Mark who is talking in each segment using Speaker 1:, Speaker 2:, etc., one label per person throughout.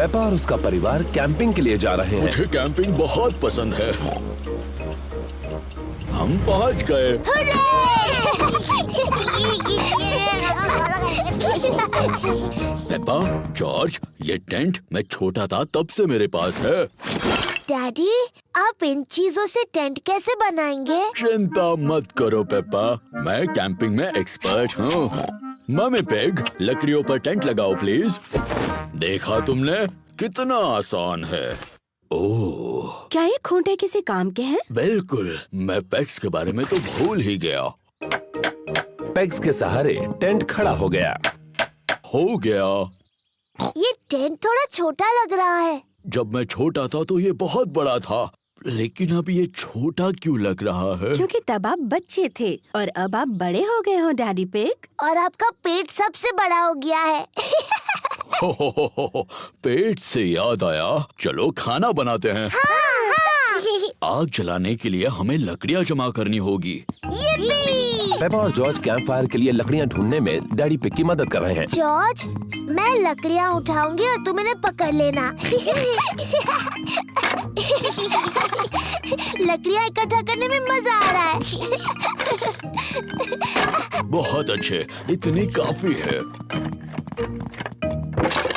Speaker 1: Peppa और उसका परिवार कैंपिंग के लिए जा रहे हैं।
Speaker 2: मुझे कैंपिंग बहुत पसंद है। हम पहुंच गए। पेपा, जॉर्ज, ये टेंट मैं छोटा था तब से मेरे पास है।
Speaker 3: डैडी, आप इन चीजों से टेंट कैसे बनाएंगे?
Speaker 2: चिंता मत करो पेपा, मैं कैंपिंग में एक्सपर्ट हूँ। मम्मी पिग, लकड़ियों पर टेंट लगाओ प्लीज। देखा तुमने, कितना आसान है। ओह,
Speaker 4: क्या ये खूंटे किसी काम के हैं?
Speaker 2: बिल्कुल, मैं पेग्स के बारे में तो भूल ही गया।
Speaker 1: पेग्स के सहारे टेंट खड़ा हो गया।
Speaker 2: हो गया।
Speaker 3: ये टेंट थोड़ा छोटा लग रहा है।
Speaker 2: जब मैं छोटा था तो ये बहुत बड़ा था, लेकिन अब ये छोटा क्यों लग रहा है?
Speaker 4: क्योंकि तब आप बच्चे थे और अब आप बड़े हो गए हो डैडी पिग।
Speaker 3: और आपका पेट सबसे बड़ा हो गया है।
Speaker 2: हो, पेट से याद आया, चलो खाना बनाते हैं। आग जलाने के लिए हमें लकड़ियाँ जमा करनी होगी।
Speaker 1: पेपा और जॉर्ज कैंप फायर के लिए लकड़ियाँ ढूंढने में डैडी पिग की मदद कर रहे हैं।
Speaker 3: जॉर्ज, मैं लकड़ियाँ उठाऊंगी और तुम इन्हें पकड़ लेना। लकड़ियाँ इकट्ठा करने में मजा आ रहा है।
Speaker 2: बहुत अच्छे, इतनी काफी है।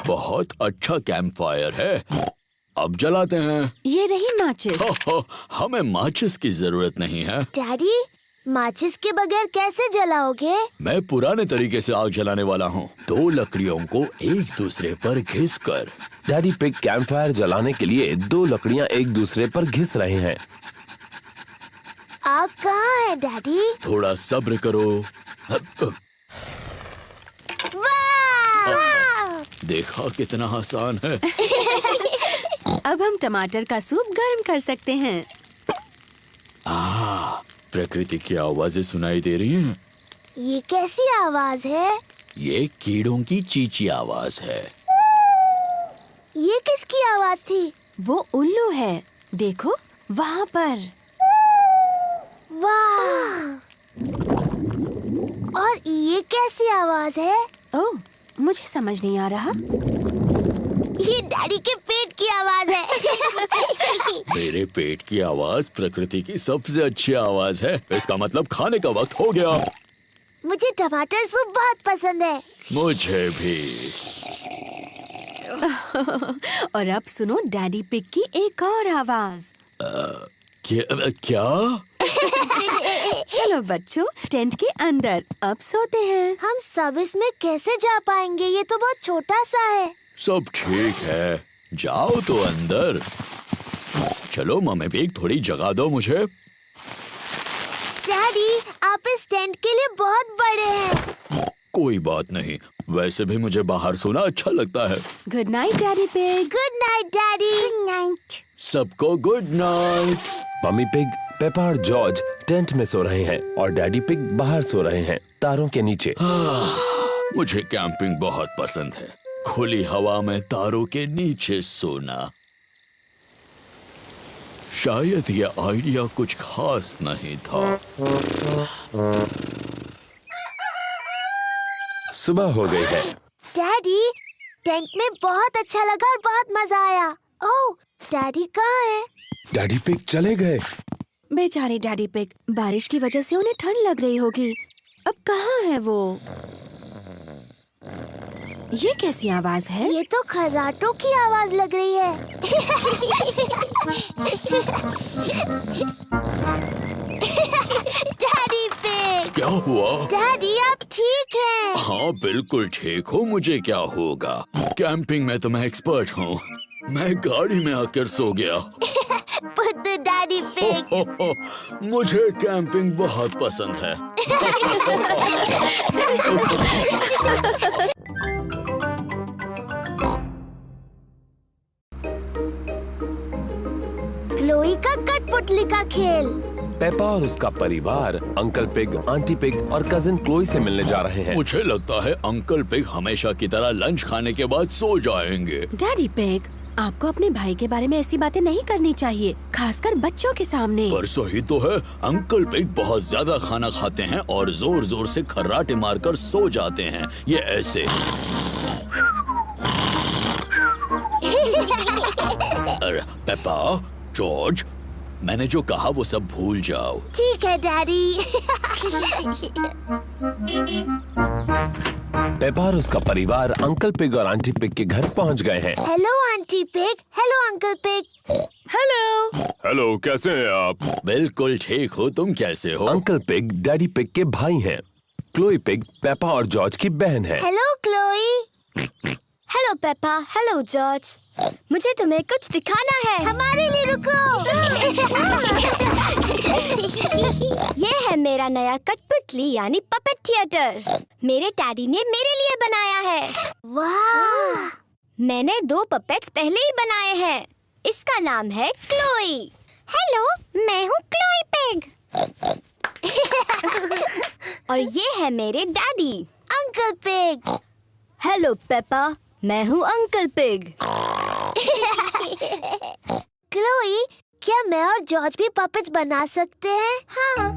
Speaker 2: बहुत अच्छा कैंप फायर है। अब जलाते हैं।
Speaker 4: ये रही माचिस।
Speaker 2: हमें माचिस की जरूरत नहीं है।
Speaker 3: डैडी, माचिस के बगैर कैसे जलाओगे?
Speaker 2: मैं पुराने तरीके से आग जलाने वाला हूँ। 2 लकड़ियों को एक दूसरे पर घिसकर।
Speaker 1: डैडी पिग कैंप फायर जलाने के लिए 2 लकड़ियाँ एक दूसरे पर घिस रहे हैं।
Speaker 3: आग कहाँ है डैडी?
Speaker 2: थोड़ा सब्र करो।
Speaker 3: वाह!
Speaker 2: देखा कितना आसान है।
Speaker 4: अब हम टमाटर का सूप गर्म कर सकते हैं।
Speaker 2: प्रकृति की आवाजें सुनाई दे रही हैं।
Speaker 3: ये कैसी आवाज है?
Speaker 2: ये कीड़ों की चींची आवाज है।
Speaker 3: ये किसकी आवाज थी?
Speaker 4: वो उल्लू है, देखो वहाँ पर।
Speaker 3: वाह! और ये कैसी आवाज है?
Speaker 4: ओह, मुझे समझ नहीं आ रहा।
Speaker 3: ये डैडी के पेट की आवाज है।
Speaker 2: मेरे पेट की आवाज प्रकृति की सबसे अच्छी आवाज है। इसका मतलब खाने का वक्त हो गया।
Speaker 3: मुझे टमाटर सूप बहुत पसंद है।
Speaker 2: मुझे भी।
Speaker 4: और अब सुनो डैडी पिग की एक और आवाज।
Speaker 2: क्या?
Speaker 4: चलो बच्चों, टेंट के अंदर अब सोते हैं।
Speaker 3: हम सब इसमें कैसे जा पाएंगे? ये तो बहुत छोटा सा है।
Speaker 2: सब ठीक है, जाओ तो अंदर। चलो मम्मी पिग, थोड़ी जगह दो मुझे।
Speaker 3: डैडी, आप इस टेंट के लिए बहुत बड़े हैं।
Speaker 2: कोई बात नहीं, वैसे भी मुझे बाहर सोना अच्छा लगता है।
Speaker 4: Good night daddy pig.
Speaker 3: Good night daddy. Good night.
Speaker 2: सबको good night.
Speaker 1: Mummy pig, Peppa और जॉर्ज टेंट में सो रहे हैं और डैडी पिग बाहर सो रहे हैं, तारों के नीचे।
Speaker 2: मुझे कैंपिंग बहुत पसंद है, खुली हवा में तारों के नीचे सोना। शायद ये आइडिया कुछ खास नहीं था।
Speaker 1: सुबह हो गई है।
Speaker 3: डैडी, टेंट में बहुत अच्छा लगा और बहुत मजा आया। ओह, डैडी कहाँ है?
Speaker 1: डैडी पिग चले गए।
Speaker 4: बेचारे डैडी पिग, बारिश की वजह से उन्हें ठंड लग रही होगी। अब कहाँ है वो? ये कैसी आवाज है?
Speaker 3: ये तो खर्राटों की आवाज लग रही है। Daddy pig.
Speaker 2: क्या हुआ?
Speaker 3: डैडी, आप ठीक हैं?
Speaker 2: हाँ बिल्कुल ठीक हूँ, मुझे क्या होगा। कैंपिंग में तो मैं एक्सपर्ट हूँ। मैं गाड़ी में आकर सो गया।
Speaker 3: बुद्धू डैडी पिग।
Speaker 2: मुझे कैंपिंग बहुत पसंद है।
Speaker 3: क्लोई का कठपुतली का खेल।
Speaker 1: पेपा और उसका परिवार अंकल पिग, आंटी पिग और कजिन क्लोई से मिलने जा रहे हैं।
Speaker 2: मुझे लगता है अंकल पिग हमेशा की तरह लंच खाने के बाद सो जाएंगे।
Speaker 4: डैडी पिग, आपको अपने भाई के बारे में ऐसी बातें नहीं करनी चाहिए, खासकर बच्चों के सामने।
Speaker 2: पर सही तो है, अंकल पिग बहुत ज्यादा खाना खाते हैं और जोर जोर से खर्राटे मारकर सो जाते हैं। ये ऐसे। पर पेपा, जॉर्ज, मैंने जो कहा वो सब भूल जाओ।
Speaker 3: ठीक है डैडी।
Speaker 1: पेपा और उसका परिवार अंकल पिग और आंटी पिग के घर पहुंच गए हैं।
Speaker 3: Hello aunty pig, hello uncle pig.
Speaker 1: Hello, कैसे हैं आप?
Speaker 2: बिल्कुल ठीक हो, तुम कैसे हो?
Speaker 1: अंकल पिग डैडी पिग के भाई हैं। क्लोई पिग पेपा और जॉर्ज की बहन है।
Speaker 3: Hello Chloe.
Speaker 5: Hello Peppa, hello George. मुझे तुम्हें कुछ दिखाना है।
Speaker 3: हमारे लिए रुको।
Speaker 5: ये है मेरा नया कठपुतली यानी पपेट थिएटर। मेरे डैडी ने मेरे लिए बनाया है।
Speaker 3: वाह!
Speaker 5: मैंने 2 पपेट्स पहले ही बनाए हैं। इसका नाम है क्लोई। हेलो, मैं हूँ क्लोई पिग। और ये है मेरे daddy
Speaker 3: uncle pig.
Speaker 5: Hello Peppa, मैं हूँ अंकल पिग।
Speaker 3: क्लोई, क्या मैं और जॉर्ज भी पपेट्स बना सकते हैं?
Speaker 5: हाँ।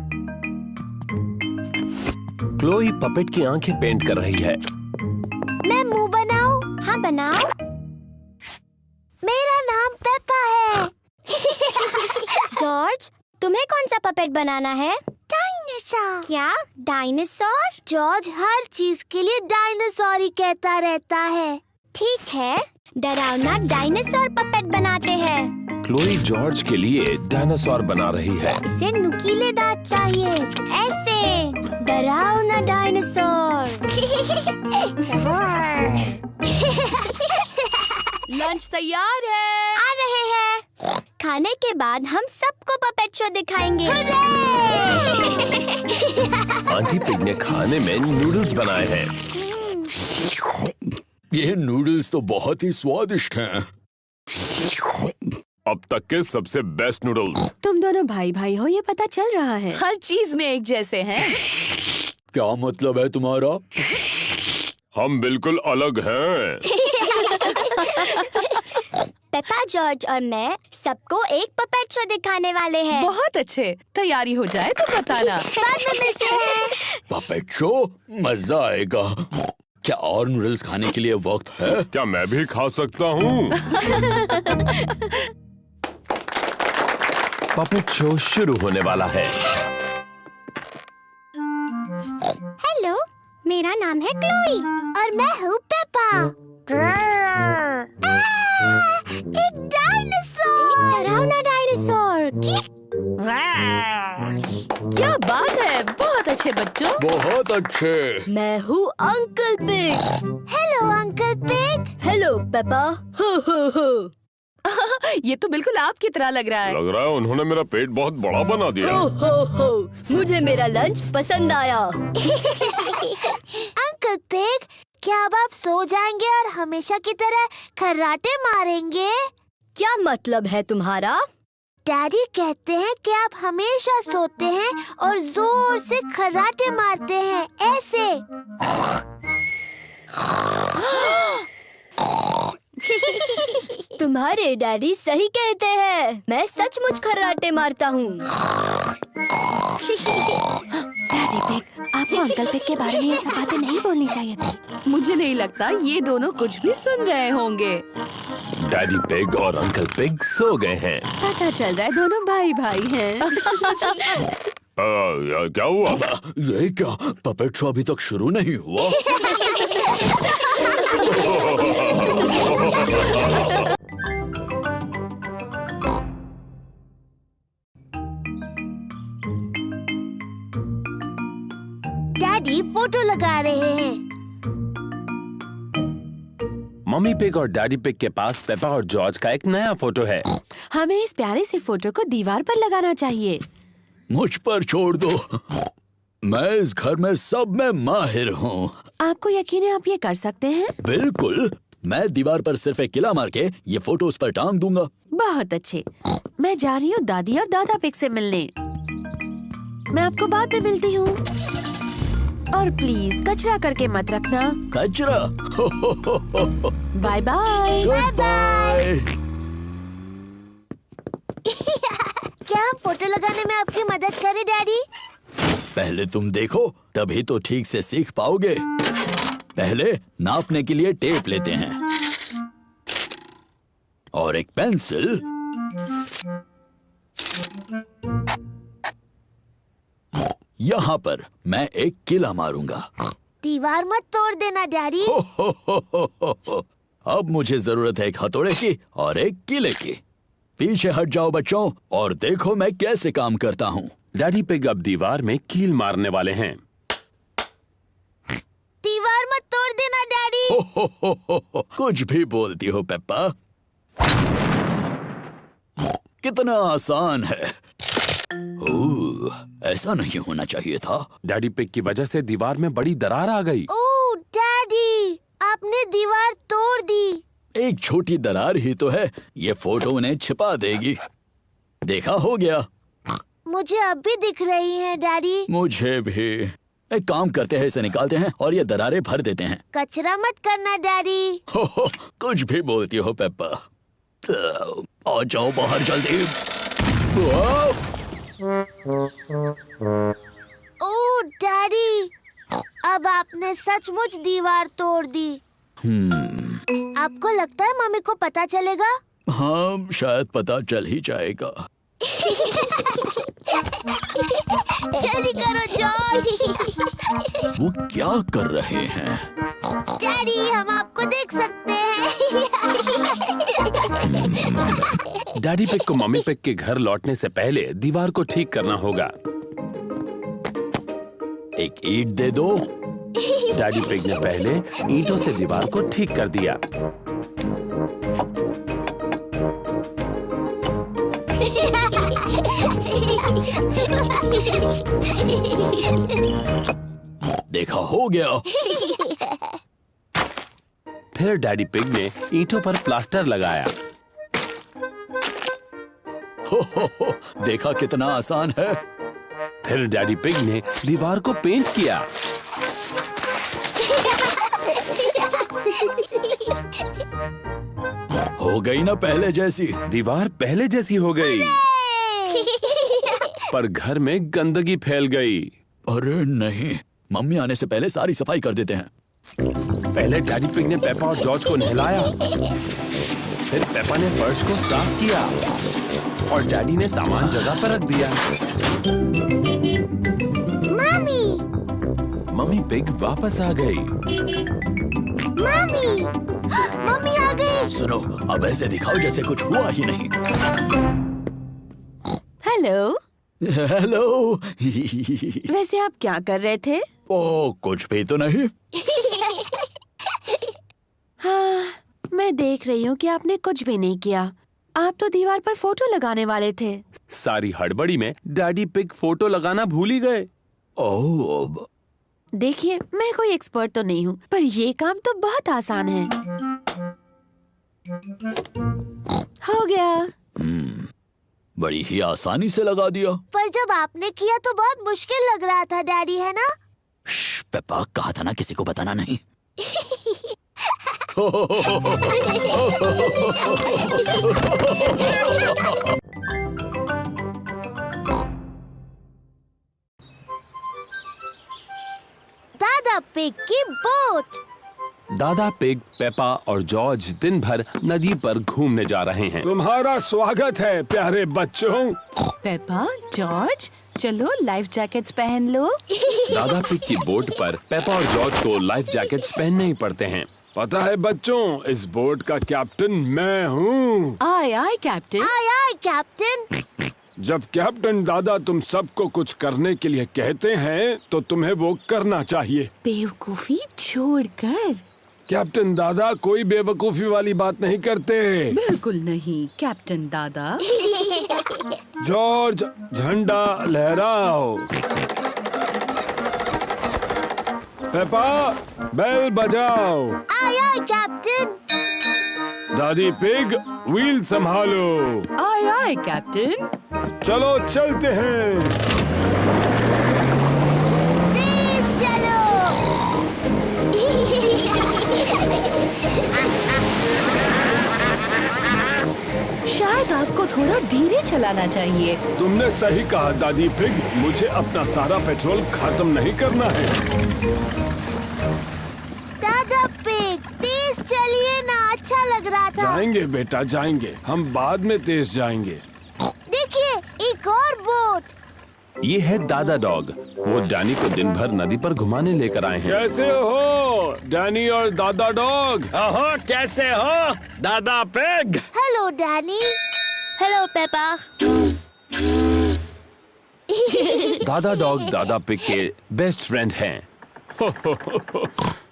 Speaker 1: क्लोई पपेट की आंखें पेंट कर रही है।
Speaker 3: मैं मुंह बनाऊं?
Speaker 5: हाँ बनाओ।
Speaker 3: मेरा नाम पेपा है।
Speaker 5: जॉर्ज, तुम्हें कौन सा पपेट बनाना है?
Speaker 3: डायनासोर।
Speaker 5: क्या डायनासोर?
Speaker 3: जॉर्ज हर चीज के लिए डायनासोर ही कहता रहता है।
Speaker 5: ठीक है, डरावना डायनासोर पपेट बनाते हैं।
Speaker 1: क्लोई जॉर्ज के लिए डायनासोर बना रही है।
Speaker 5: इसे नुकीले दांत चाहिए, ऐसे डरावना डायनासोर।
Speaker 4: लंच तैयार है।
Speaker 5: आ रहे हैं। खाने के बाद हम सबको पपेट शो दिखाएंगे।
Speaker 1: आंटी पिग ने खाने में नूडल्स बनाए हैं।
Speaker 2: ये नूडल्स तो बहुत ही स्वादिष्ट हैं।
Speaker 1: अब तक के सबसे बेस्ट नूडल्स।
Speaker 4: तुम दोनों भाई भाई हो, ये पता चल रहा है।
Speaker 6: हर चीज में एक जैसे हैं।
Speaker 2: क्या मतलब है तुम्हारा?
Speaker 1: हम बिल्कुल अलग हैं।
Speaker 5: पेपा, जॉर्ज और मैं सबको एक पपेट शो दिखाने वाले हैं।
Speaker 6: बहुत अच्छे, तैयारी हो जाए तो बताना।
Speaker 5: बाद में मिलते हैं।
Speaker 2: Puppet show? मजा आएगा। क्या और नूडल्स खाने के लिए वक्त है?
Speaker 1: क्या मैं भी खा सकता हूँ? पपेट शो शुरू होने वाला है।
Speaker 5: हेलो, मेरा नाम है क्लोई।
Speaker 3: और मैं हूँ पेपा। एक डायनासोर।
Speaker 5: डरावना डायनासोर।
Speaker 6: क्या बात है, बहुत अच्छे बच्चों।
Speaker 2: बहुत अच्छे।
Speaker 5: मैं हूँ uncle pig.
Speaker 3: Hello uncle pig.
Speaker 5: Hello Peppa. हो हो हो।
Speaker 6: ये तो बिल्कुल आपकी तरह लग रहा है।
Speaker 1: लग रहा है उन्होंने मेरा पेट बहुत बड़ा बना दिया।
Speaker 5: हो हो हो। मुझे मेरा लंच पसंद आया।
Speaker 3: अंकल पिग, क्या अब आप सो जाएंगे और हमेशा की तरह खर्राटे मारेंगे?
Speaker 5: क्या मतलब है तुम्हारा?
Speaker 3: डैडी कहते हैं कि आप हमेशा सोते हैं और जोर से खर्राटे मारते हैं, ऐसे।
Speaker 5: तुम्हारे डैडी सही कहते हैं। मैं सचमुच खर्राटे मारता हूँ।
Speaker 4: डैडी पिग, आपको अंकल पिग के बारे में ये सब बातें नहीं बोलनी चाहिए थी।
Speaker 6: मुझे नहीं लगता ये दोनों कुछ भी सुन रहे होंगे।
Speaker 1: डैडी पिग और अंकल पिग सो गए हैं।
Speaker 6: पता चल रहा है दोनों भाई भाई हैं।
Speaker 1: क्या हुआ?
Speaker 2: ये क्या? पपेट शो अभी तक शुरू नहीं हुआ।
Speaker 3: डैडी फोटो लगा रहे हैं।
Speaker 1: मम्मी पिग और डैडी पिग के पास पेपा और जॉर्ज का एक नया फोटो है।
Speaker 4: हमें इस प्यारे से फोटो को दीवार पर लगाना चाहिए।
Speaker 2: मुझ पर छोड़ दो, मैं इस घर में सब में माहिर हूँ।
Speaker 4: आपको यकीन है आप ये कर सकते हैं?
Speaker 2: बिल्कुल, मैं दीवार पर सिर्फ एक किला मार के ये फोटो उस पर टांग दूंगा।
Speaker 4: बहुत अच्छे। मैं जा रही हूँ दादी और दादा पिग से मिलने। मैं आपको बाद में मिलती हूँ। और प्लीज कचरा करके मत रखना।
Speaker 2: कचरा?
Speaker 4: Bye bye.
Speaker 2: Good bye.
Speaker 3: क्या हम फोटो लगाने में आपकी मदद करें डैडी?
Speaker 2: पहले तुम देखो, तभी तो ठीक से सीख पाओगे। पहले नापने के लिए टेप लेते हैं और एक पेंसिल यहाँ पर मैं एक किला मारूंगा।
Speaker 3: दीवार मत तोड़ देना डैडी।
Speaker 2: हो। अब मुझे जरूरत है एक हथौड़े की और एक किले की। पीछे हट जाओ बच्चों और देखो मैं कैसे काम करता हूँ।
Speaker 1: डैडी पिग अब दीवार में कील मारने वाले हैं।
Speaker 3: दीवार मत तोड़ देना डैडी।
Speaker 2: हो। कुछ भी बोलती हो पेप्पा। कितना आसान है। ओह, ऐसा नहीं होना चाहिए था।
Speaker 1: डैडी पिग की वजह से दीवार में बड़ी दरार आ गई।
Speaker 3: ओह डैडी, आपने दीवार तोड़ दी।
Speaker 2: एक छोटी दरार ही तो है, ये फोटो उन्हें छिपा देगी। देखा, हो गया।
Speaker 3: मुझे अब भी दिख रही है डैडी।
Speaker 2: मुझे भी। एक काम करते हैं, इसे निकालते हैं और ये दरारें भर देते हैं।
Speaker 3: कचरा मत करना डैडी।
Speaker 2: हो, कुछ भी बोलती हो पेप्पा। तो, आ जाओ बाहर जल्दी।
Speaker 3: ओह डैडी, अब आपने सचमुच दीवार तोड़ दी। आपको लगता है मम्मी को पता चलेगा?
Speaker 2: हाँ, शायद पता चल ही जाएगा।
Speaker 3: जल्दी करो जॉर्ज।
Speaker 2: वो क्या कर रहे हैं?
Speaker 3: डैडी, हम आपको देख सकते हैं।
Speaker 1: डैडी पिग को मम्मी पिग के घर लौटने से पहले दीवार को ठीक करना होगा।
Speaker 2: एक ईंट दे दो।
Speaker 1: डैडी पिग ने पहले ईंटों से दीवार को ठीक कर दिया।
Speaker 2: देखा, हो गया।
Speaker 1: फिर डैडी पिग ने ईंटों पर प्लास्टर लगाया।
Speaker 2: हो, देखा कितना आसान है।
Speaker 1: फिर डैडी पिग ने दीवार को पेंट किया।
Speaker 2: हो गई ना पहले जैसी।
Speaker 1: दीवार पहले जैसी हो गई, पर घर में गंदगी फैल गई।
Speaker 2: अरे नहीं, मम्मी आने से पहले सारी सफाई कर देते हैं।
Speaker 1: पहले डैडी पिग ने पेपा और जॉर्ज को नहलाया। फिर पेपा ने फर्श को साफ किया और डैडी ने सामान जगह पर रख दिया। मम्मी पिग वापस आ गई।
Speaker 3: मम्मी आ गई।
Speaker 2: सुनो, अब ऐसे दिखाओ जैसे कुछ हुआ ही नहीं।
Speaker 4: हेलो।
Speaker 2: हेलो।
Speaker 4: वैसे आप क्या कर रहे थे?
Speaker 2: ओ, कुछ भी तो नहीं।
Speaker 4: हाँ, मैं देख रही हूँ कि आपने कुछ भी नहीं किया। आप तो दीवार पर फोटो लगाने वाले थे।
Speaker 1: सारी हड़बड़ी में डैडी पिग फोटो लगाना भूल ही गए।
Speaker 2: ओह,
Speaker 4: देखिए, मैं कोई एक्सपर्ट तो नहीं हूँ, पर ये काम तो बहुत आसान है। हो गया।
Speaker 2: बड़ी ही आसानी से लगा दिया।
Speaker 3: पर जब आपने किया तो बहुत मुश्किल लग रहा था डैडी, है ना?
Speaker 2: पेप्पा, कहा था ना किसी को बताना नहीं।
Speaker 3: दादा पिग की बोट।
Speaker 1: दादा पिग, पेपा और जॉर्ज दिन भर नदी पर घूमने जा रहे हैं।
Speaker 7: तुम्हारा स्वागत है प्यारे बच्चों।
Speaker 6: पेपा, जॉर्ज, चलो लाइफ जैकेट्स पहन लो।
Speaker 1: दादा पिग की बोट पर पेपा और जॉर्ज को लाइफ जैकेट्स पहनने ही पड़ते हैं।
Speaker 7: पता है बच्चों, इस बोट का कैप्टन मैं हूँ।
Speaker 6: आय आय कैप्टन।
Speaker 3: आय आय कैप्टन।
Speaker 7: जब कैप्टन दादा तुम सबको कुछ करने के लिए कहते हैं तो तुम्हें वो करना चाहिए।
Speaker 6: बेवकूफी छोड़कर।
Speaker 7: कैप्टन दादा कोई बेवकूफी वाली बात नहीं करते।
Speaker 6: बिल्कुल नहीं कैप्टन दादा।
Speaker 7: जॉर्ज, झंडा लहराओ। पेपा, बेल बजाओ।
Speaker 3: आय आय कैप्टन।
Speaker 7: दादी पिग, व्हील संभालो।
Speaker 6: आय आय कैप्टन।
Speaker 7: चलो चलते हैं।
Speaker 3: तेज चलो।
Speaker 6: शायद आपको थोड़ा धीरे चलाना चाहिए।
Speaker 7: तुमने सही कहा दादी पिग, मुझे अपना सारा पेट्रोल खत्म नहीं करना है।
Speaker 3: दादा पिग, तेज चलिए ना, अच्छा लग रहा था।
Speaker 7: जाएंगे बेटा, जाएंगे। हम बाद में तेज जाएंगे।
Speaker 3: देखिए, एक और बोट।
Speaker 1: ये है दादा डॉग। वो डैनी को दिन भर नदी पर घुमाने लेकर आए हैं।
Speaker 7: कैसे हो डैनी और दादा डॉग?
Speaker 2: ओहो, कैसे हो दादा pig?
Speaker 3: Hello Danny.
Speaker 4: Hello Peppa.
Speaker 1: दादा डॉग दादा पिग के बेस्ट फ्रेंड हैं।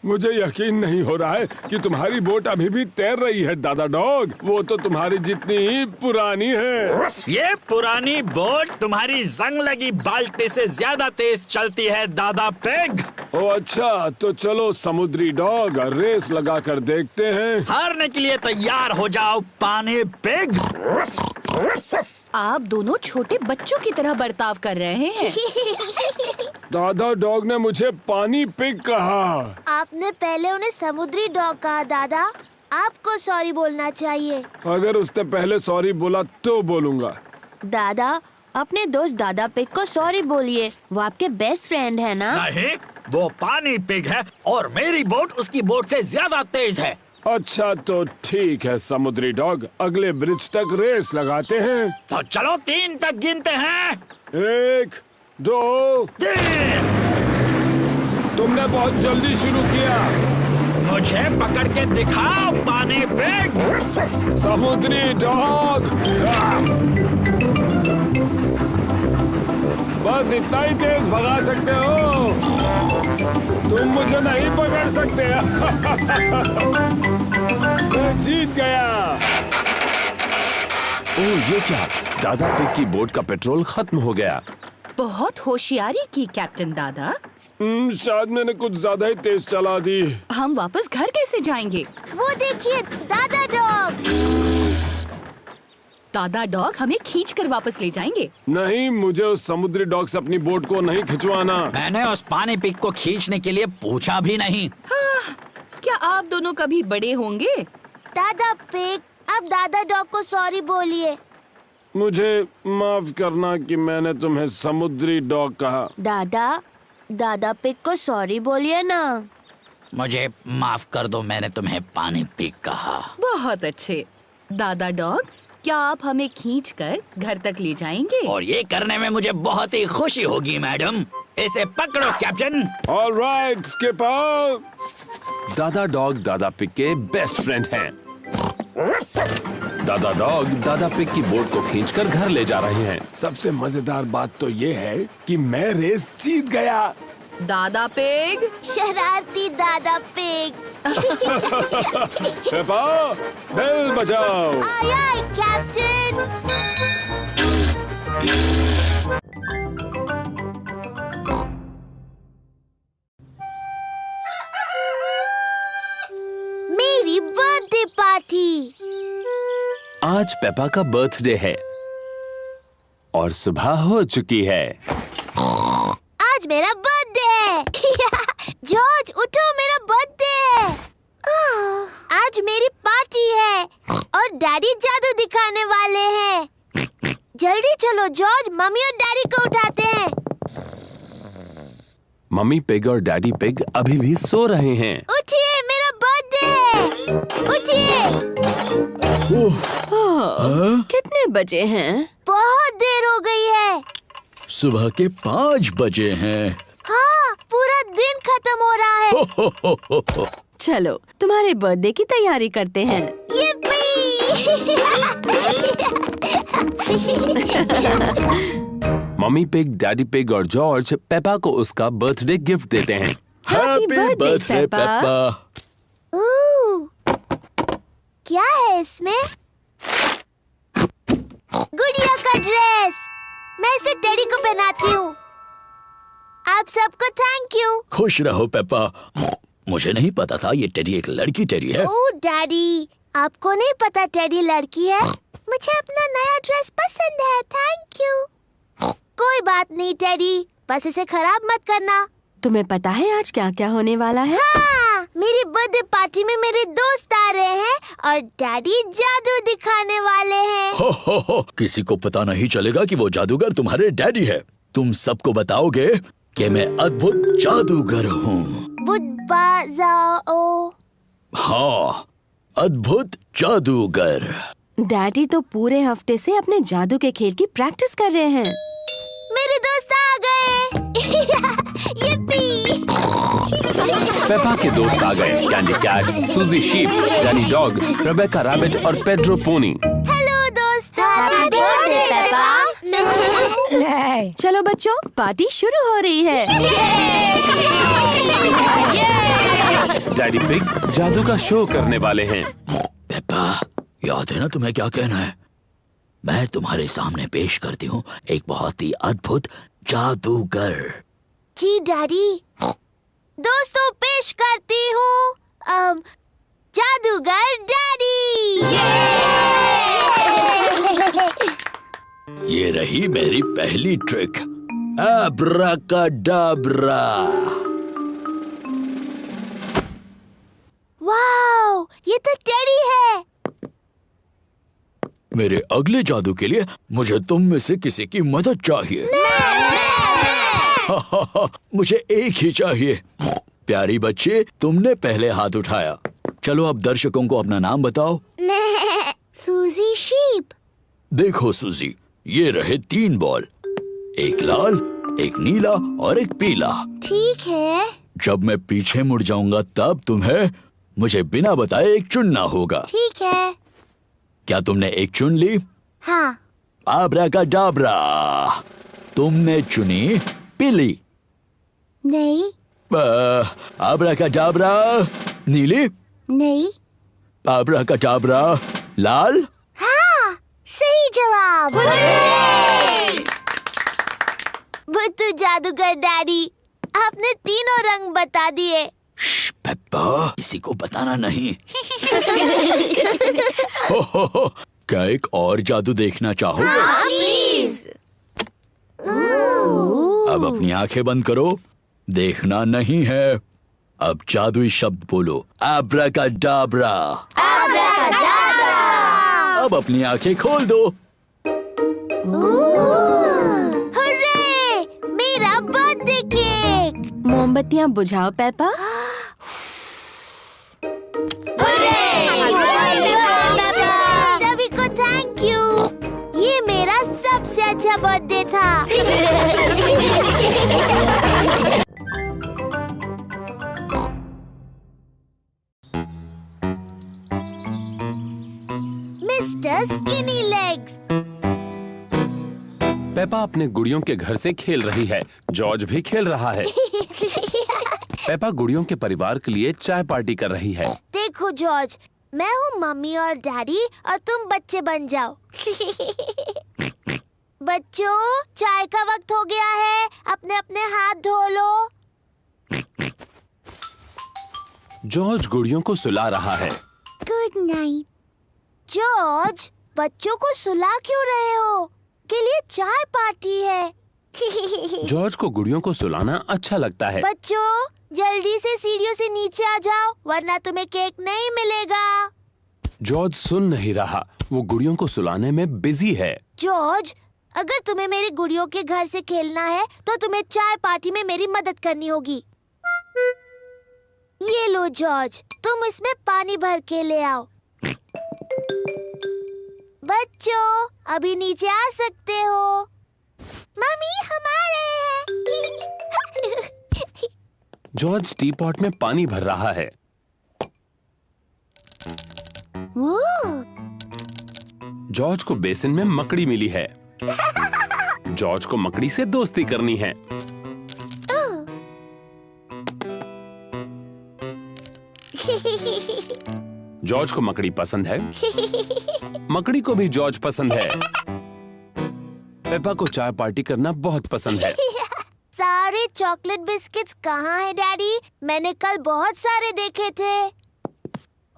Speaker 7: मुझे यकीन नहीं हो रहा है कि तुम्हारी बोट अभी भी तैर रही है दादा डॉग। वो तो तुम्हारी जितनी ही पुरानी है।
Speaker 2: ये पुरानी बोट तुम्हारी जंग लगी बाल्टी से ज्यादा तेज चलती है दादा पिग।
Speaker 7: ओ अच्छा, तो चलो समुद्री डॉग रेस लगा कर देखते हैं।
Speaker 2: हारने के लिए तैयार हो जाओ पानी पिग।
Speaker 6: आप दोनों छोटे बच्चों की तरह बर्ताव कर रहे हैं।
Speaker 7: दादा डॉग ने मुझे पानी पिग कहा।
Speaker 3: आपने पहले उन्हें समुद्री डॉग कहा दादा। आपको सॉरी बोलना चाहिए।
Speaker 7: अगर उसने पहले सॉरी बोला तो बोलूंगा।
Speaker 4: दादा, अपने दोस्त दादा पिग को सॉरी बोलिए। वो आपके बेस्ट फ्रेंड है ना?
Speaker 2: नहीं, वो पानी पिग है और मेरी बोट उसकी बोट से ज्यादा तेज है।
Speaker 7: अच्छा तो ठीक है समुद्री डॉग, अगले ब्रिज तक रेस लगाते हैं।
Speaker 2: तो चलो 3 तक गिनते हैं।
Speaker 7: 1, 2,
Speaker 2: 3।
Speaker 7: तुमने बहुत जल्दी शुरू किया।
Speaker 2: मुझे पकड़ के दिखाओ पानी पिग।
Speaker 7: समुद्री डॉग। बस इतना ही तेज भगा सकते हो, तुम मुझे नहीं पकड़ सकते। मैं जीत गया।
Speaker 1: ओह ये क्या, दादा पिग की बोट का पेट्रोल खत्म हो गया।
Speaker 6: बहुत होशियारी की कैप्टन दादा।
Speaker 7: शायद मैंने कुछ ज्यादा ही तेज चला दी।
Speaker 6: हम वापस घर कैसे जाएंगे?
Speaker 3: वो देखिए दादा डॉग।
Speaker 6: दादा डॉग हमें खींच कर वापस ले जाएंगे।
Speaker 7: नहीं, मुझे उस समुद्री डॉग से अपनी बोट को नहीं खिंचवाना।
Speaker 2: मैंने उस पानी पिग को खींचने के लिए पूछा भी नहीं।
Speaker 6: क्या आप दोनों कभी बड़े होंगे?
Speaker 3: दादा पिग, अब दादा डॉग को सॉरी बोलिए।
Speaker 7: मुझे माफ करना कि मैंने तुम्हें समुद्री डॉग कहा।
Speaker 4: दादा पिग को सॉरी बोलिए ना।
Speaker 2: मुझे माफ कर दो, मैंने तुम्हें पानी पिग कहा।
Speaker 6: बहुत अच्छे। दादा डॉग, क्या आप हमें खींचकर घर तक ले जाएंगे?
Speaker 2: और ये करने में मुझे बहुत ही खुशी होगी मैडम। इसे पकड़ो कैप्टन।
Speaker 7: All right skipper.
Speaker 1: दादा डॉग दादा पिग के बेस्ट फ्रेंड हैं। दादा डॉग दादा पिग की बोट को खींचकर घर ले जा रहे हैं।
Speaker 7: सबसे मजेदार बात तो ये है कि मैं रेस जीत गया।
Speaker 6: दादा पिग।
Speaker 3: शरारती दादा पिग।
Speaker 7: पेपा, बेल बजाओ।
Speaker 3: आय आय कैप्टन। मेरी बर्थडे पार्टी।
Speaker 1: आज पेपा का बर्थडे है और सुबह हो चुकी है।
Speaker 3: आज मेरा बर्थडे है। जॉर्ज उठो, मेरा बर्थडे है। आज मेरी पार्टी है और डैडी जादू दिखाने वाले हैं। जल्दी चलो जॉर्ज, मम्मी और डैडी को उठाते हैं।
Speaker 1: मम्मी पिग और डैडी पिग अभी भी सो रहे हैं।
Speaker 3: उठिए, मेरा बर्थडे है। उठिए।
Speaker 4: कितने बजे हैं?
Speaker 3: बहुत देर हो गई है।
Speaker 2: सुबह के 5 बजे हैं।
Speaker 3: हाँ, पूरा दिन खत्म हो रहा है।
Speaker 4: चलो तुम्हारे बर्थडे की तैयारी करते हैं।
Speaker 1: मम्मी पिग, डैडी पिग और जॉर्ज पेपा को उसका बर्थडे गिफ्ट देते हैं।
Speaker 2: Happy birthday Peppa.
Speaker 3: क्या है इसमें? गुड़िया का ड्रेस। मैं इसे टेडी को पहनाती हूँ। आप सबको थैंक यू।
Speaker 2: खुश रहो पेपा। मुझे नहीं पता था ये टेडी एक लड़की टेडी है।
Speaker 3: ओह डैडी, आपको नहीं पता टेडी लड़की है? मुझे अपना नया ड्रेस पसंद है, थैंक यू। कोई बात नहीं टेडी, बस इसे खराब मत करना।
Speaker 4: तुम्हें पता है आज क्या क्या होने वाला है?
Speaker 3: हाँ, मेरी बर्थडे पार्टी में मेरे दोस्त आ रहे हैं और डैडी जादू दिखाने वाले हैं।
Speaker 2: हो, किसी को पता नहीं चलेगा कि वो जादूगर तुम्हारे डैडी है। तुम सबको बताओगे कि मैं अद्भुत जादूगर हूँ।
Speaker 3: जाओ।
Speaker 2: हाँ, अद्भुत जादूगर।
Speaker 4: डैडी तो पूरे हफ्ते से अपने जादू के खेल की प्रैक्टिस कर रहे हैं।
Speaker 3: मेरे दोस्त आ
Speaker 1: पेपा के दोस्त आ गए, Candy Cat, Suzy Sheep, Danny Dog, Rebecca Rabbit और पेड्रो पोनी।
Speaker 3: हेलो दोस्तों, हैप्पी बर्थडे पेपा।
Speaker 4: चलो बच्चों, पार्टी शुरू हो रही है।
Speaker 1: डैडी पिग जादू का शो करने वाले हैं।
Speaker 2: पेप्पा, याद है ना तुम्हें क्या कहना है? मैं तुम्हारे सामने पेश करती हूँ एक बहुत ही अद्भुत जादूगर।
Speaker 3: जी डैडी। दोस्तों, पेश करती हूँ जादूगर डैडी।
Speaker 2: ये रही मेरी पहली ट्रिक, अब्राकाडाब्रा।
Speaker 3: वाओ, ये तो टेडी है।
Speaker 2: मेरे अगले जादू के लिए मुझे तुम में से किसी की मदद चाहिए। मुझे एक ही चाहिए। प्यारी बच्चे, तुमने पहले हाथ उठाया। चलो अब दर्शकों को अपना नाम बताओ।
Speaker 3: सूजी शीप।
Speaker 2: देखो सूजी, ये रहे 3 बॉल, एक लाल, एक नीला और एक पीला।
Speaker 3: ठीक है।
Speaker 2: जब मैं पीछे मुड़ जाऊंगा तब तुम्हें मुझे बिना बताए एक चुनना होगा।
Speaker 3: ठीक है।
Speaker 2: क्या तुमने एक चुन ली?
Speaker 3: हाँ।
Speaker 2: आब्राकाडाब्रा, तुमने चुनी पीली।
Speaker 3: नहीं।
Speaker 2: आब्राकाडाब्रा, नीली।
Speaker 3: नहीं।
Speaker 2: आब्राकाडाब्रा, लाल।
Speaker 3: हाँ, सही जवाब। बुद्धू जादूगर डैडी, आपने तीनों रंग बता दिए।
Speaker 2: पेप्पा, किसी को बताना नहीं। हो, क्या एक और जादू देखना चाहोगे?
Speaker 3: हाँ, प्लीज।
Speaker 2: अब अपनी आंखें बंद करो, देखना नहीं है। अब जादुई शब्द बोलो, आब्राकाडाब्रा। अब अपनी आंखें खोल दो।
Speaker 3: हुर्रे, मेरा बर्थडे केक।
Speaker 4: मोमबत्तियाँ बुझाओ पेपा।
Speaker 3: सभी को थैंक यू। ये मेरा सबसे अच्छा बर्थडे था। Mister skinny legs.
Speaker 1: पेपा अपने गुड़ियों के घर से खेल रही है, जॉर्ज भी खेल रहा है। पेपा गुड़ियों के परिवार के लिए चाय पार्टी कर रही है।
Speaker 3: देखो जॉर्ज, मैं हूँ मम्मी और डैडी और तुम बच्चे बन जाओ। बच्चों, चाय का वक्त हो गया है, अपने अपने हाथ धो लो।
Speaker 1: जॉर्ज गुड़ियों को सुला रहा है।
Speaker 3: Good night. जॉर्ज, बच्चों को सुला क्यों रहे हो? के लिए चाय पार्टी है।
Speaker 1: जॉर्ज को गुड़ियों को सुलाना अच्छा लगता है।
Speaker 3: बच्चों, जल्दी से सीढ़ियों से नीचे आ जाओ, वरना तुम्हें केक नहीं मिलेगा।
Speaker 1: जॉर्ज सुन नहीं रहा, वो गुड़ियों को सुलाने में बिजी है।
Speaker 3: जॉर्ज, अगर तुम्हें मेरी गुड़ियों के घर से खेलना है तो तुम्हें चाय पार्टी में मेरी मदद करनी होगी। ये लो जॉर्ज, तुम इसमें पानी भर के ले आओ। बच्चों, अभी नीचे आ सकते हो। मम्मी, हम आ रहे हैं।
Speaker 1: जॉर्ज टी पॉट में पानी भर रहा है। जॉर्ज को बेसिन में मकड़ी मिली है। जॉर्ज को मकड़ी से दोस्ती करनी है। जॉर्ज को मकड़ी पसंद है। मकड़ी को भी जॉर्ज पसंद है। पेपा को चाय पार्टी करना बहुत पसंद है।
Speaker 3: सारे चॉकलेट बिस्किट्स कहाँ हैं डैडी? मैंने कल बहुत सारे देखे थे।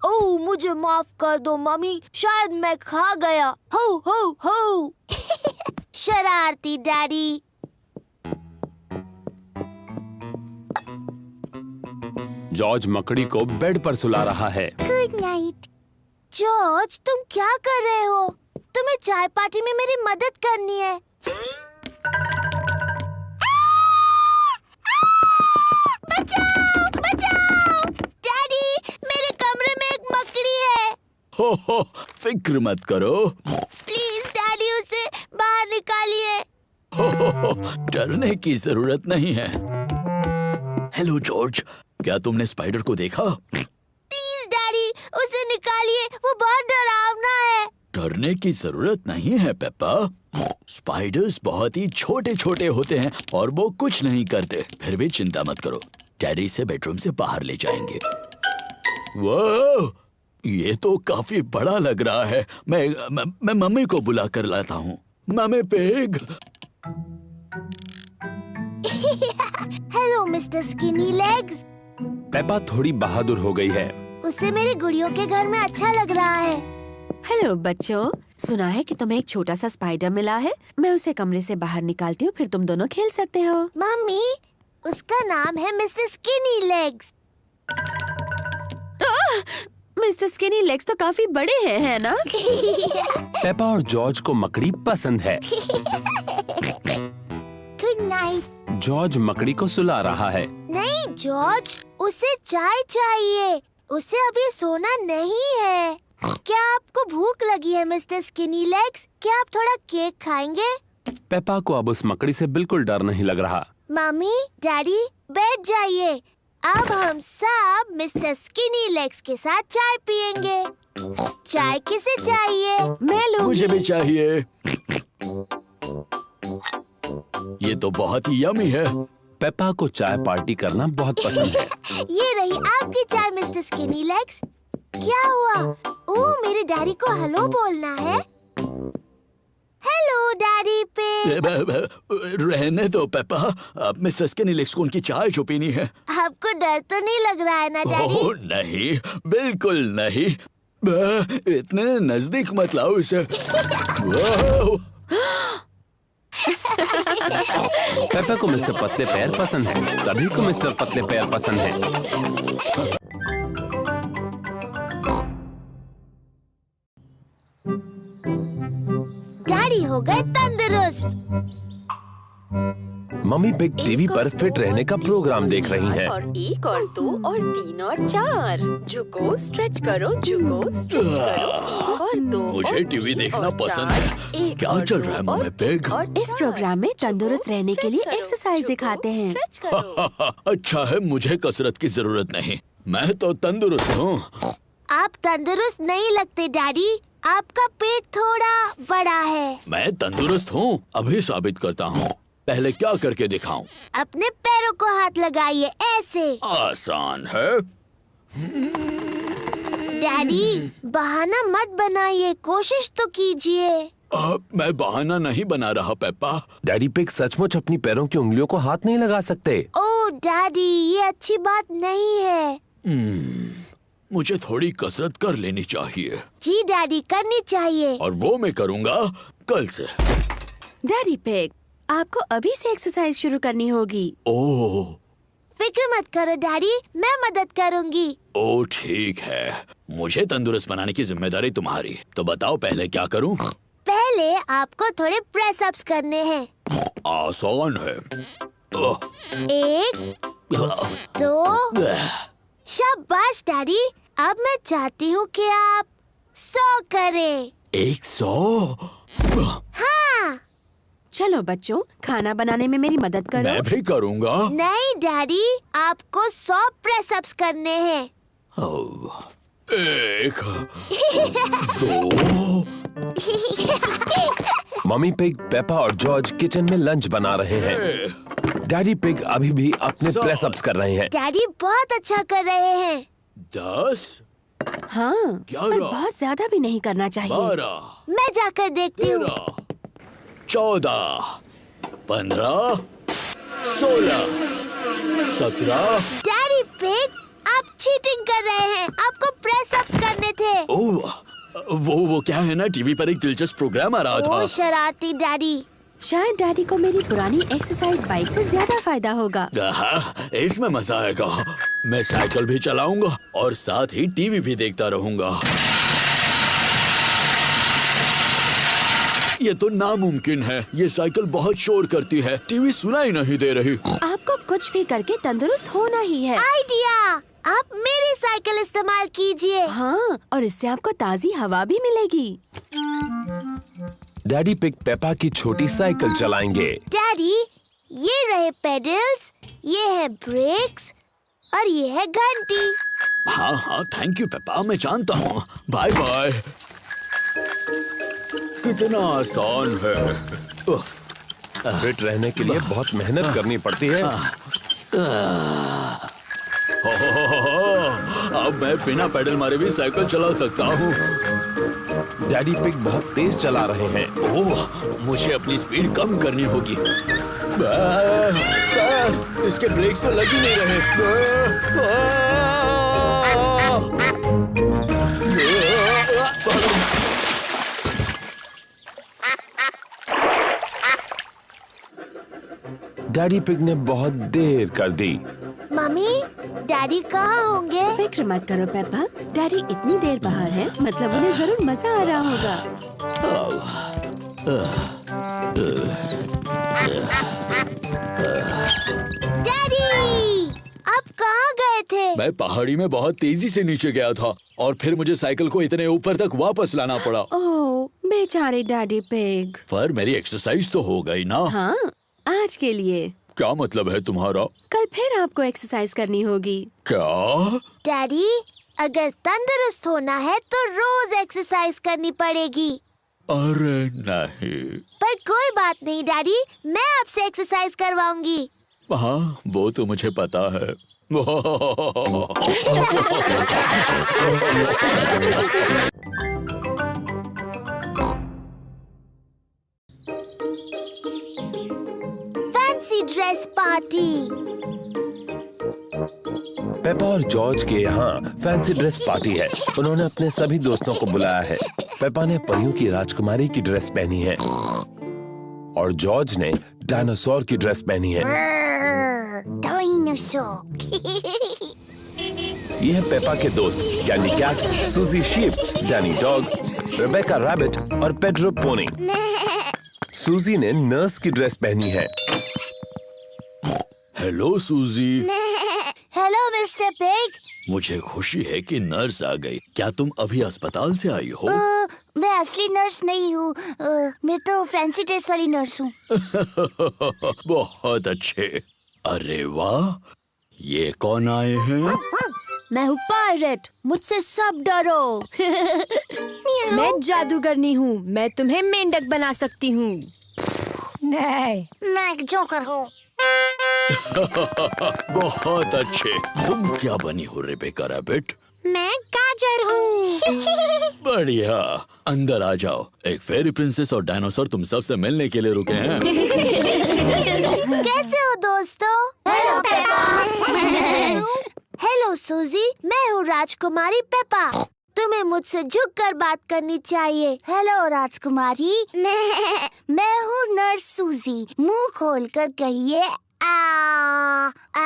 Speaker 3: ओह, मुझे माफ कर दो मम्मी, शायद मैं खा गया। हो हो हो। शरारती डैडी।
Speaker 1: जॉर्ज मकड़ी को बेड पर सुला रहा है।
Speaker 3: Good night. जॉर्ज, तुम क्या कर रहे हो? तुम्हें चाय पार्टी में मेरी मदद करनी है। बचाओ, बचाओ! डैडी, मेरे कमरे में एक मकड़ी है।
Speaker 2: हो, फिक्र मत करो।
Speaker 3: प्लीज डैडी, उसे बाहर निकालिए।
Speaker 2: हो, डरने की जरूरत नहीं है। हेलो जॉर्ज, क्या तुमने स्पाइडर को देखा?
Speaker 3: प्लीज डैडी, उसे निकालिए, वो बहुत डरावना है।
Speaker 2: डरने की जरूरत नहीं है पेप्पा। स्पाइडर्स बहुत ही छोटे छोटे होते हैं और वो कुछ नहीं करते। फिर भी चिंता मत करो, डैडी इसे बेडरूम से बाहर ले जाएंगे। वाह, ये तो काफी बड़ा लग रहा है। मैं मम्मी को बुला कर लाता हूँ। Mummy pig.
Speaker 3: Hello mister skinny legs.
Speaker 1: Peppa थोड़ी बहादुर हो गई है।
Speaker 3: उसे मेरी गुड़ियों के घर में अच्छा लग रहा है।
Speaker 4: हेलो बच्चों, सुना है कि तुम्हें एक छोटा सा स्पाइडर मिला है। मैं उसे कमरे से बाहर निकालती हूँ, फिर तुम दोनों खेल सकते हो।
Speaker 3: मम्मी, उसका नाम है mister skinny legs.
Speaker 4: Mister skinny legs तो काफी बड़े हैं, है ना?
Speaker 1: पेपा और जॉर्ज को मकड़ी पसंद है।
Speaker 3: Good night.
Speaker 1: जॉर्ज मकड़ी को सुला रहा है।
Speaker 3: नहीं जॉर्ज, उसे चाय चाहिए। उसे अभी सोना नहीं है। क्या आपको भूख लगी है मिस्टर स्किनी लेग्स? क्या आप थोड़ा केक खाएंगे?
Speaker 1: पेपा को अब उस मकड़ी से बिल्कुल डर नहीं लग रहा।
Speaker 3: मम्मी, डैडी, बैठ जाइए। अब हम सब मिस्टर स्किनी लेग्स के साथ चाय पियेंगे। चाय किसे चाहिए?
Speaker 4: मैं लूंगी।
Speaker 2: मुझे भी चाहिए। ये तो बहुत ही यमी है।
Speaker 1: पेपा को चाय पार्टी करना बहुत पसंद है।
Speaker 3: ये रही आपकी चाय मिस्टर स्किनी लेग्स। क्या हुआ? ओह, मेरे डैडी को हेलो बोलना है। हेलो डैडी पे।
Speaker 2: रहने दो पेपा, अब मिस्टर स्किनी लेग्स को उनकी चाय जो पीनी है।
Speaker 3: आपको डर तो नहीं लग रहा है ना डैडी?
Speaker 2: ओह नहीं, बिल्कुल नहीं। इतने नजदीक मत लाओ इसे।
Speaker 1: पेपा को मिस्टर पतले पैर पसंद है। सभी को मिस्टर पतले पैर पसंद है।
Speaker 3: डैडी हो गए तंदुरुस्त।
Speaker 1: मम्मी पिग टीवी पर फिट रहने का प्रोग्राम देख रही हैं।
Speaker 4: और 1 और 2 और 3 और 4। झुको, स्ट्रेच करो, झुको, स्ट्रेच करो। 1 और 2।
Speaker 2: मुझे टीवी देखना पसंद है। क्या चल रहा है मम्मी पिग?
Speaker 4: इस प्रोग्राम में तंदुरुस्त रहने के लिए एक्सरसाइज दिखाते हैं।
Speaker 2: अच्छा है, मुझे कसरत की जरूरत नहीं। मैं तो तंदुरुस्त हूँ।
Speaker 3: आप तंदुरुस्त नहीं लगते डैडी। आपका पेट थोड़ा बड़ा है।
Speaker 2: मैं तंदुरुस्त हूँ, अभी साबित करता हूँ। पहले क्या करके दिखाऊं?
Speaker 3: अपने पैरों को हाथ लगाइए, ऐसे।
Speaker 2: आसान है।
Speaker 3: डैडी, बहाना मत बनाइए, कोशिश तो कीजिए।
Speaker 2: मैं बहाना नहीं बना रहा पेप्पा।
Speaker 1: डैडी पिग सचमुच अपनी पैरों की उंगलियों को हाथ नहीं लगा सकते।
Speaker 3: ओह डैडी, ये अच्छी बात नहीं है।
Speaker 2: मुझे थोड़ी कसरत कर लेनी चाहिए।
Speaker 3: जी डैडी, करनी चाहिए।
Speaker 2: और वो मैं करूँगा कल से।
Speaker 4: डैडी पिग, आपको अभी से एक्सरसाइज शुरू करनी होगी।
Speaker 2: ओह,
Speaker 3: फिक्र मत करो डैडी, मैं मदद करूंगी।
Speaker 2: ओह ठीक है, मुझे तंदुरुस्त बनाने की जिम्मेदारी तुम्हारी। तो बताओ पहले क्या करूं?
Speaker 3: पहले आपको थोड़े प्रेस अप्स करने हैं।
Speaker 2: आसान है।
Speaker 3: 1 2। शाबाश डैडी। अब मैं चाहती हूँ कि आप 100 करें।
Speaker 2: 100?
Speaker 3: हाँ।
Speaker 4: चलो बच्चों, खाना बनाने में मेरी मदद करो।
Speaker 2: मैं भी करूँगा।
Speaker 3: नहीं डैडी, आपको 100 प्रेस अप्स करने हैं।
Speaker 2: 1 2।
Speaker 1: मम्मी पिग, पेपा और जॉर्ज किचन में लंच बना रहे हैं। डैडी पिग अभी भी अपने प्रेस अप्स कर रहे हैं।
Speaker 3: डैडी बहुत अच्छा कर रहे हैं।
Speaker 2: 10
Speaker 4: हाँ,
Speaker 2: 11
Speaker 4: पर बहुत ज्यादा भी नहीं करना चाहिए।
Speaker 2: 12
Speaker 3: मैं जाकर देखती हूँ।
Speaker 2: 13 14 15 16 17।
Speaker 3: डैडी पिग, आप चीटिंग कर रहे हैं। आपको प्रेस अप्स करने थे।
Speaker 2: ओह, वो क्या है ना, टीवी पर एक दिलचस्प प्रोग्राम आ रहा था।
Speaker 3: ओ शरारती डैडी।
Speaker 4: शायद डैडी को मेरी पुरानी एक्सरसाइज बाइक से ज्यादा फायदा होगा।
Speaker 2: इसमें मजा आएगा। मैं साइकिल भी चलाऊंगा और साथ ही टीवी भी देखता रहूंगा। ये तो नामुमकिन है। ये साइकिल बहुत शोर करती है, टीवी सुनाई नहीं दे रही।
Speaker 4: आपको कुछ भी करके तंदुरुस्त होना ही है।
Speaker 3: आइडिया, आप मेरी साइकिल इस्तेमाल कीजिए।
Speaker 4: हाँ, और इससे आपको ताजी हवा भी मिलेगी।
Speaker 1: डैडी पिग पेपा की छोटी साइकिल चलाएंगे।
Speaker 3: डैडी, ये रहे पेडल्स, ये है ब्रेक्स और ये है घंटी।
Speaker 2: हाँ हाँ, थैंक यू पेपा, मैं जानता हूँ। Bye bye. कितना आसान है।
Speaker 1: फिट रहने के लिए बहुत मेहनत करनी पड़ती है।
Speaker 2: अब मैं बिना पैडल मारे भी साइकिल चला सकता हूँ।
Speaker 1: डैडी पिग बहुत तेज चला रहे हैं।
Speaker 2: ओह, मुझे अपनी स्पीड कम करनी होगी। इसके ब्रेक्स तो लग ही नहीं रहे।
Speaker 1: डैडी पिग ने बहुत देर कर दी।
Speaker 3: मम्मी, डैडी कहाँ होंगे?
Speaker 4: फिक्र मत करो पेपा, डैडी इतनी देर बाहर है, मतलब उन्हें जरूर मजा आ रहा होगा।
Speaker 3: डैडी, आप कहाँ गए थे?
Speaker 2: मैं पहाड़ी में बहुत तेजी से नीचे गया था और फिर मुझे साइकिल को इतने ऊपर तक वापस लाना पड़ा।
Speaker 4: ओह, बेचारे डैडी पिग।
Speaker 2: पर मेरी एक्सरसाइज तो हो गई ना।
Speaker 4: हाँ, आज के लिए।
Speaker 2: क्या मतलब है तुम्हारा?
Speaker 4: कल फिर आपको एक्सरसाइज करनी होगी।
Speaker 2: क्या?
Speaker 3: डैडी, अगर तंदुरुस्त होना है तो रोज एक्सरसाइज करनी पड़ेगी।
Speaker 2: अरे नहीं।
Speaker 3: पर कोई बात नहीं डैडी, मैं आपसे एक्सरसाइज करवाऊंगी।
Speaker 2: हाँ, वो तो मुझे पता है।
Speaker 3: Fancy dress party.
Speaker 1: पेपा और जॉर्ज के यहाँ फैंसी ड्रेस पार्टी है। उन्होंने अपने सभी दोस्तों को बुलाया है। पेपा ने परियों की राजकुमारी की ड्रेस पहनी है और जॉर्ज ने डायनासोर की ड्रेस पहनी है।
Speaker 3: डायनासोर।
Speaker 1: ये है पेपा के दोस्त Candy Cat, Suzy Sheep, Danny Dog, Rebecca Rabbit और पेड्रो पोनी। सूजी ने नर्स की ड्रेस पहनी है।
Speaker 2: Hello Suzy.
Speaker 3: Hello mister Pig.
Speaker 2: मुझे खुशी है कि नर्स आ गई। क्या तुम अभी अस्पताल से आई हो?
Speaker 3: मैं असली नर्स नहीं हूँ, मैं तो फैंसी ड्रेस वाली नर्स हूँ।
Speaker 2: बहुत अच्छे। अरे वाह, ये कौन आए हैं?
Speaker 4: मैं हूँ पायरेट, मुझसे सब डरो। मैं जादूगरनी हूँ, मैं तुम्हें मेंढक बना सकती हूँ।
Speaker 3: नहीं, मैं एक जोकर हूँ।
Speaker 2: बहुत अच्छे। तुम क्या बनी हो रेबेका रैबिट?
Speaker 3: मैं गाजर हूँ।
Speaker 2: बढ़िया, अंदर आ जाओ। एक फेरी प्रिंसेस और डायनासोर तुम सबसे मिलने के लिए रुके हैं।
Speaker 3: कैसे हो दोस्तों? Hello Peppa. हेलो सूजी, मैं हूँ राजकुमारी पेपा। तुम्हें मुझसे झुककर बात करनी चाहिए। हेलो राजकुमारी। मैं हूँ नर्स सूजी। मुंह खोलकर कहिए आ आ।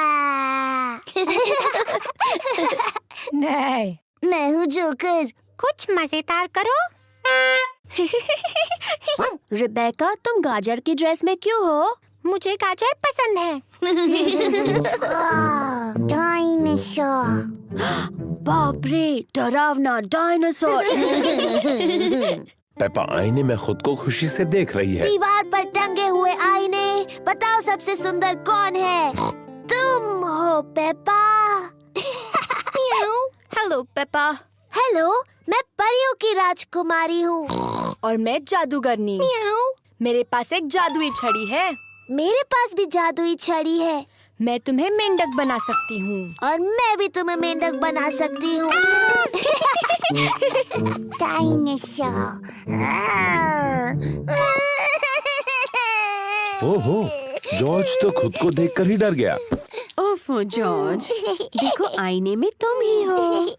Speaker 3: नहीं, मैं हूँ जोकर। कुछ मजेदार करो।
Speaker 4: रिबेका, तुम गाजर की ड्रेस में क्यों हो?
Speaker 3: मुझे गाजर पसंद है। डायनासोर।
Speaker 4: बाप रे, डरावना डायनासोर।
Speaker 1: पेपा आईने में खुद को खुशी से देख रही है।
Speaker 3: दीवार पर टंगे हुए आईने, बताओ सबसे सुंदर कौन है? तुम हो पेपा।
Speaker 4: Hello Peppa.
Speaker 3: हेलो, मैं परियों की राजकुमारी हूँ।
Speaker 4: और मैं जादूगरनी। मेरे पास एक जादुई छड़ी है।
Speaker 3: मेरे पास भी जादुई छड़ी है।
Speaker 4: मैं तुम्हें मेंढक बना सकती हूँ।
Speaker 3: और मैं भी तुम्हें मेंढक बना सकती हूँ। डायनासोर।
Speaker 1: ओहो, जॉर्ज तो खुद को देखकर ही डर गया।
Speaker 4: ओफो जॉर्ज, देखो आईने में तुम ही हो।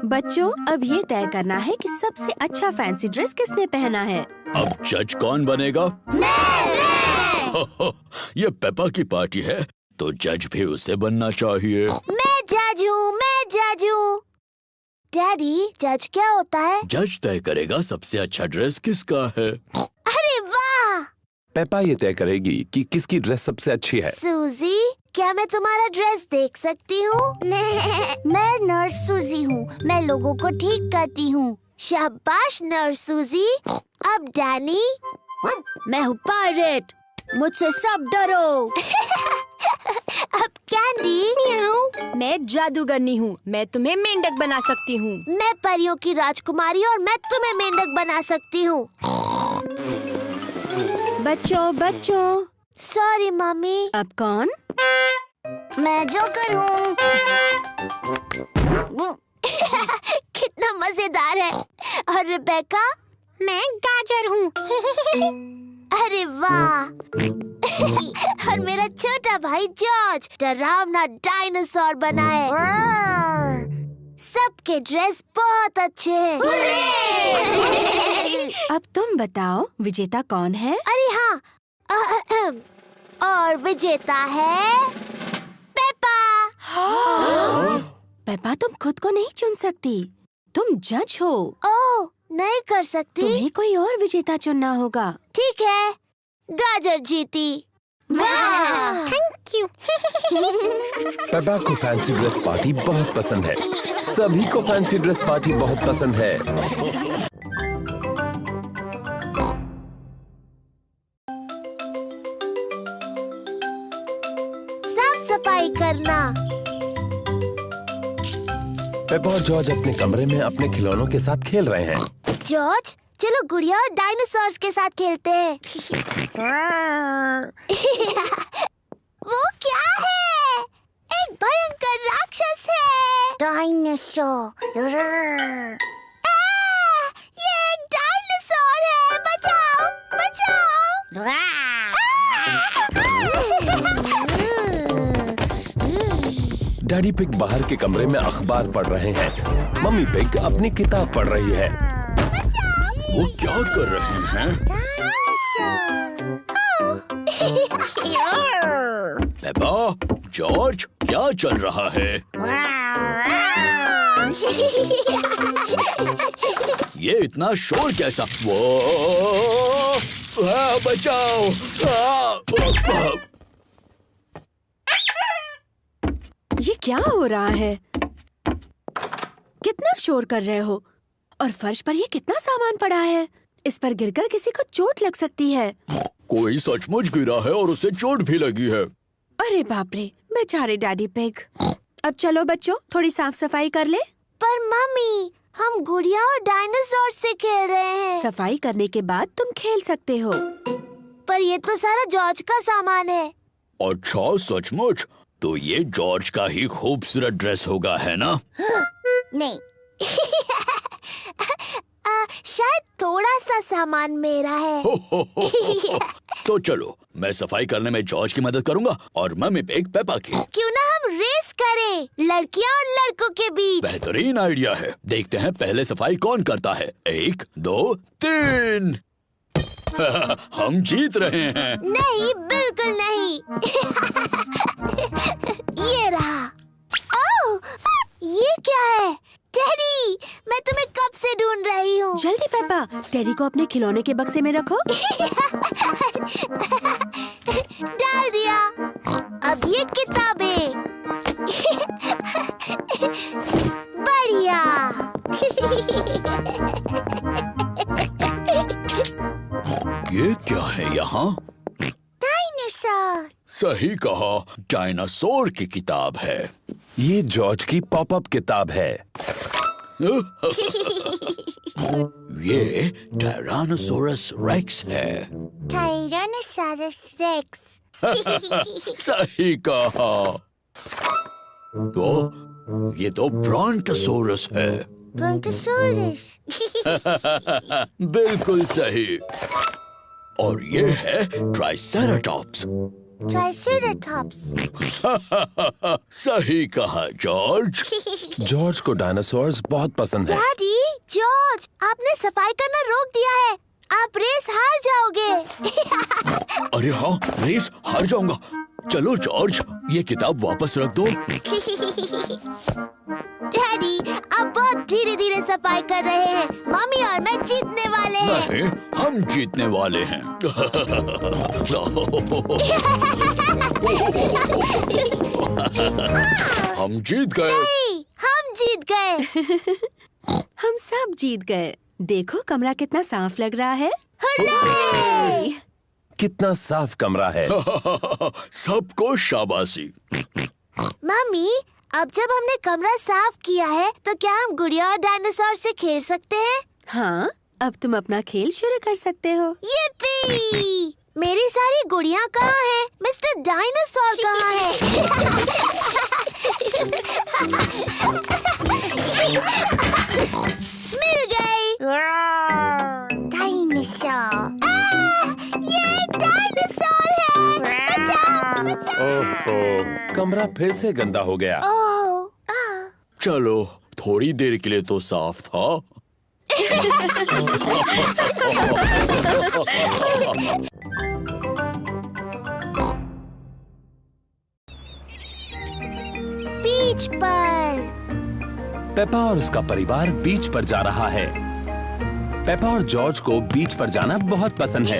Speaker 4: बच्चों, अब ये तय करना है कि सबसे अच्छा फैंसी ड्रेस किसने पहना है।
Speaker 2: अब जज कौन बनेगा? ये पेपा की पार्टी है, तो जज भी उसे बनना चाहिए।
Speaker 3: मैं जज हूँ, मैं जज हूँ। डैडी, जज क्या होता है?
Speaker 2: जज तय करेगा सबसे अच्छा ड्रेस किसका है।
Speaker 3: अरे वाह!
Speaker 1: पेपा ये तय करेगी कि किसकी ड्रेस सबसे अच्छी है।
Speaker 3: सूजी, क्या मैं तुम्हारा ड्रेस देख सकती हूँ? मैं नर्स सूजी हूँ। मैं लोगों को ठीक करती हूँ। शाबाश नर्स सूजी। अब डैनी।
Speaker 4: मैं हूँ पायरेट, मुझसे सब डरो।
Speaker 3: कैंडी।
Speaker 5: मैं जादूगरनी हूँ, मैं तुम्हें मेंढक बना सकती हूँ।
Speaker 3: मैं परियों की राजकुमारी और मैं तुम्हें मेंढक बना सकती हूँ।
Speaker 4: बच्चों,
Speaker 3: सॉरी मम्मी।
Speaker 4: अब कौन?
Speaker 3: मैं जोकर हूँ। कितना मजेदार है। और रिबेका?
Speaker 5: मैं गाजर हूँ।
Speaker 3: अरे वाह। और मेरा छोटा भाई जॉर्ज डरावना डायनासोर बना है। सबके ड्रेस बहुत अच्छे हैं।
Speaker 4: अब तुम बताओ विजेता कौन है?
Speaker 3: अरे हाँ, और विजेता है पेपा।
Speaker 4: पेपा, तुम खुद को नहीं चुन सकती, तुम जज हो।
Speaker 3: ओह, नहीं कर सकती?
Speaker 4: तुम्हें कोई और विजेता चुनना होगा।
Speaker 3: ठीक है, गाजर जीती। वाह,
Speaker 5: थैंक यू।
Speaker 1: पेपा को फैंसी ड्रेस पार्टी बहुत पसंद है। सभी को फैंसी ड्रेस पार्टी बहुत पसंद है।
Speaker 3: साफ सफाई करना।
Speaker 1: पेपा और जॉर्ज अपने कमरे में अपने खिलौनों के साथ खेल रहे हैं।
Speaker 3: जॉर्ज, चलो गुड़िया और डायनासोर्स के साथ खेलते हैं। वो क्या है? एक भयंकर राक्षस है। डायनासोर। ये एक डायनासोर है। बचाओ, बचाओ।
Speaker 1: डैडी पिग बाहर के कमरे में अखबार पढ़ रहे हैं। मम्मी पिग अपनी किताब पढ़ रही है।
Speaker 2: वो क्या कर रहे हैं? पेपा, जॉर्ज, क्या चल रहा है? ये इतना शोर कैसा? वो बचाओ!
Speaker 4: ये क्या हो रहा है? कितना शोर कर रहे हो? और फर्श पर ये कितना सामान पड़ा है? इस पर गिरकर किसी को चोट लग सकती है।
Speaker 2: कोई सचमुच गिरा है और उसे चोट भी लगी है।
Speaker 4: अरे बाप रे, बेचारे डैडी पिग। अब चलो बच्चों, थोड़ी साफ सफाई कर ले।
Speaker 3: पर मम्मी, हम गुड़िया और डायनासोर से खेल रहे हैं।
Speaker 4: सफाई करने के बाद तुम खेल सकते हो।
Speaker 3: पर ये तो सारा जॉर्ज का सामान है।
Speaker 2: अच्छा, सचमुच? तो ये जॉर्ज का ही खूबसूरत ड्रेस होगा, है ना?
Speaker 3: नहीं। शायद थोड़ा सा सामान मेरा है।
Speaker 2: तो चलो, मैं सफाई करने में जॉर्ज की मदद करूंगा और मम्मी पिग पेपा की।
Speaker 3: क्यों ना हम रेस करें, लड़कियां और लड़कों के बीच।
Speaker 2: बेहतरीन आइडिया है। देखते हैं पहले सफाई कौन करता है। 1, 2, 3। हम जीत रहे हैं।
Speaker 3: नहीं, बिल्कुल नहीं। ये रहा। ओह, ये क्या है? टेडी, मैं तुम्हें कब से ढूंढ रही हूँ।
Speaker 4: जल्दी पेपा, टेडी को अपने खिलौने के बक्से में रखो।
Speaker 3: डाल दिया। अब ये किताबें। बढ़िया।
Speaker 2: ये क्या है यहाँ?
Speaker 3: डायनासोर।
Speaker 2: सही कहा, डायनासोर की किताब है।
Speaker 1: ये जॉर्ज की पॉपअप किताब है।
Speaker 2: ये टायरानोसोरस रेक्स है।
Speaker 3: Tyrannosaurus rex.
Speaker 2: सही कहा। तो ये तो ब्रॉन्टोसोरस है।
Speaker 3: ब्रॉन्टोसोरस।
Speaker 2: बिल्कुल सही। और ये है ट्राइसेराटॉप्स।
Speaker 3: ट्राइसेराटॉप्स।
Speaker 2: सही कहा जॉर्ज।
Speaker 1: जॉर्ज को डायनासोर्स बहुत पसंद है।
Speaker 3: डैडी, जॉर्ज, आपने सफाई करना रोक दिया है। आप रेस हार जाओगे।
Speaker 2: अरे हाँ, रेस हार जाऊंगा। चलो जॉर्ज, ये किताब वापस रख दो।
Speaker 3: डैडी, आप बहुत धीरे धीरे सफाई कर रहे हैं। मम्मी और मैं जीतने वाले हैं।
Speaker 2: नहीं, हम जीतने वाले हैं। हम जीत गए।
Speaker 3: नहीं, हम जीत गए।
Speaker 4: हम सब जीत गए। देखो कमरा कितना साफ लग रहा है।
Speaker 1: कितना साफ कमरा है।
Speaker 2: सबको शाबाशी।
Speaker 3: मम्मी, अब जब हमने कमरा साफ किया है तो क्या हम गुड़िया और डायनासोर से खेल सकते हैं?
Speaker 4: हाँ, अब तुम अपना खेल शुरू कर सकते हो।
Speaker 3: yippee! मेरी सारी गुड़िया कहाँ है? मिस्टर डायनासोर कहाँ है? मिल गई। डायनासोर। ये डायनासोर है। बचाओ, बचाओ।
Speaker 1: ओहो, कमरा फिर से गंदा हो गया।
Speaker 3: ओह,
Speaker 2: चलो, थोड़ी देर के लिए तो साफ था।
Speaker 3: बीच पर।
Speaker 1: पेपा और उसका परिवार बीच पर जा रहा है। पेपा और जॉर्ज को बीच पर जाना बहुत पसंद है।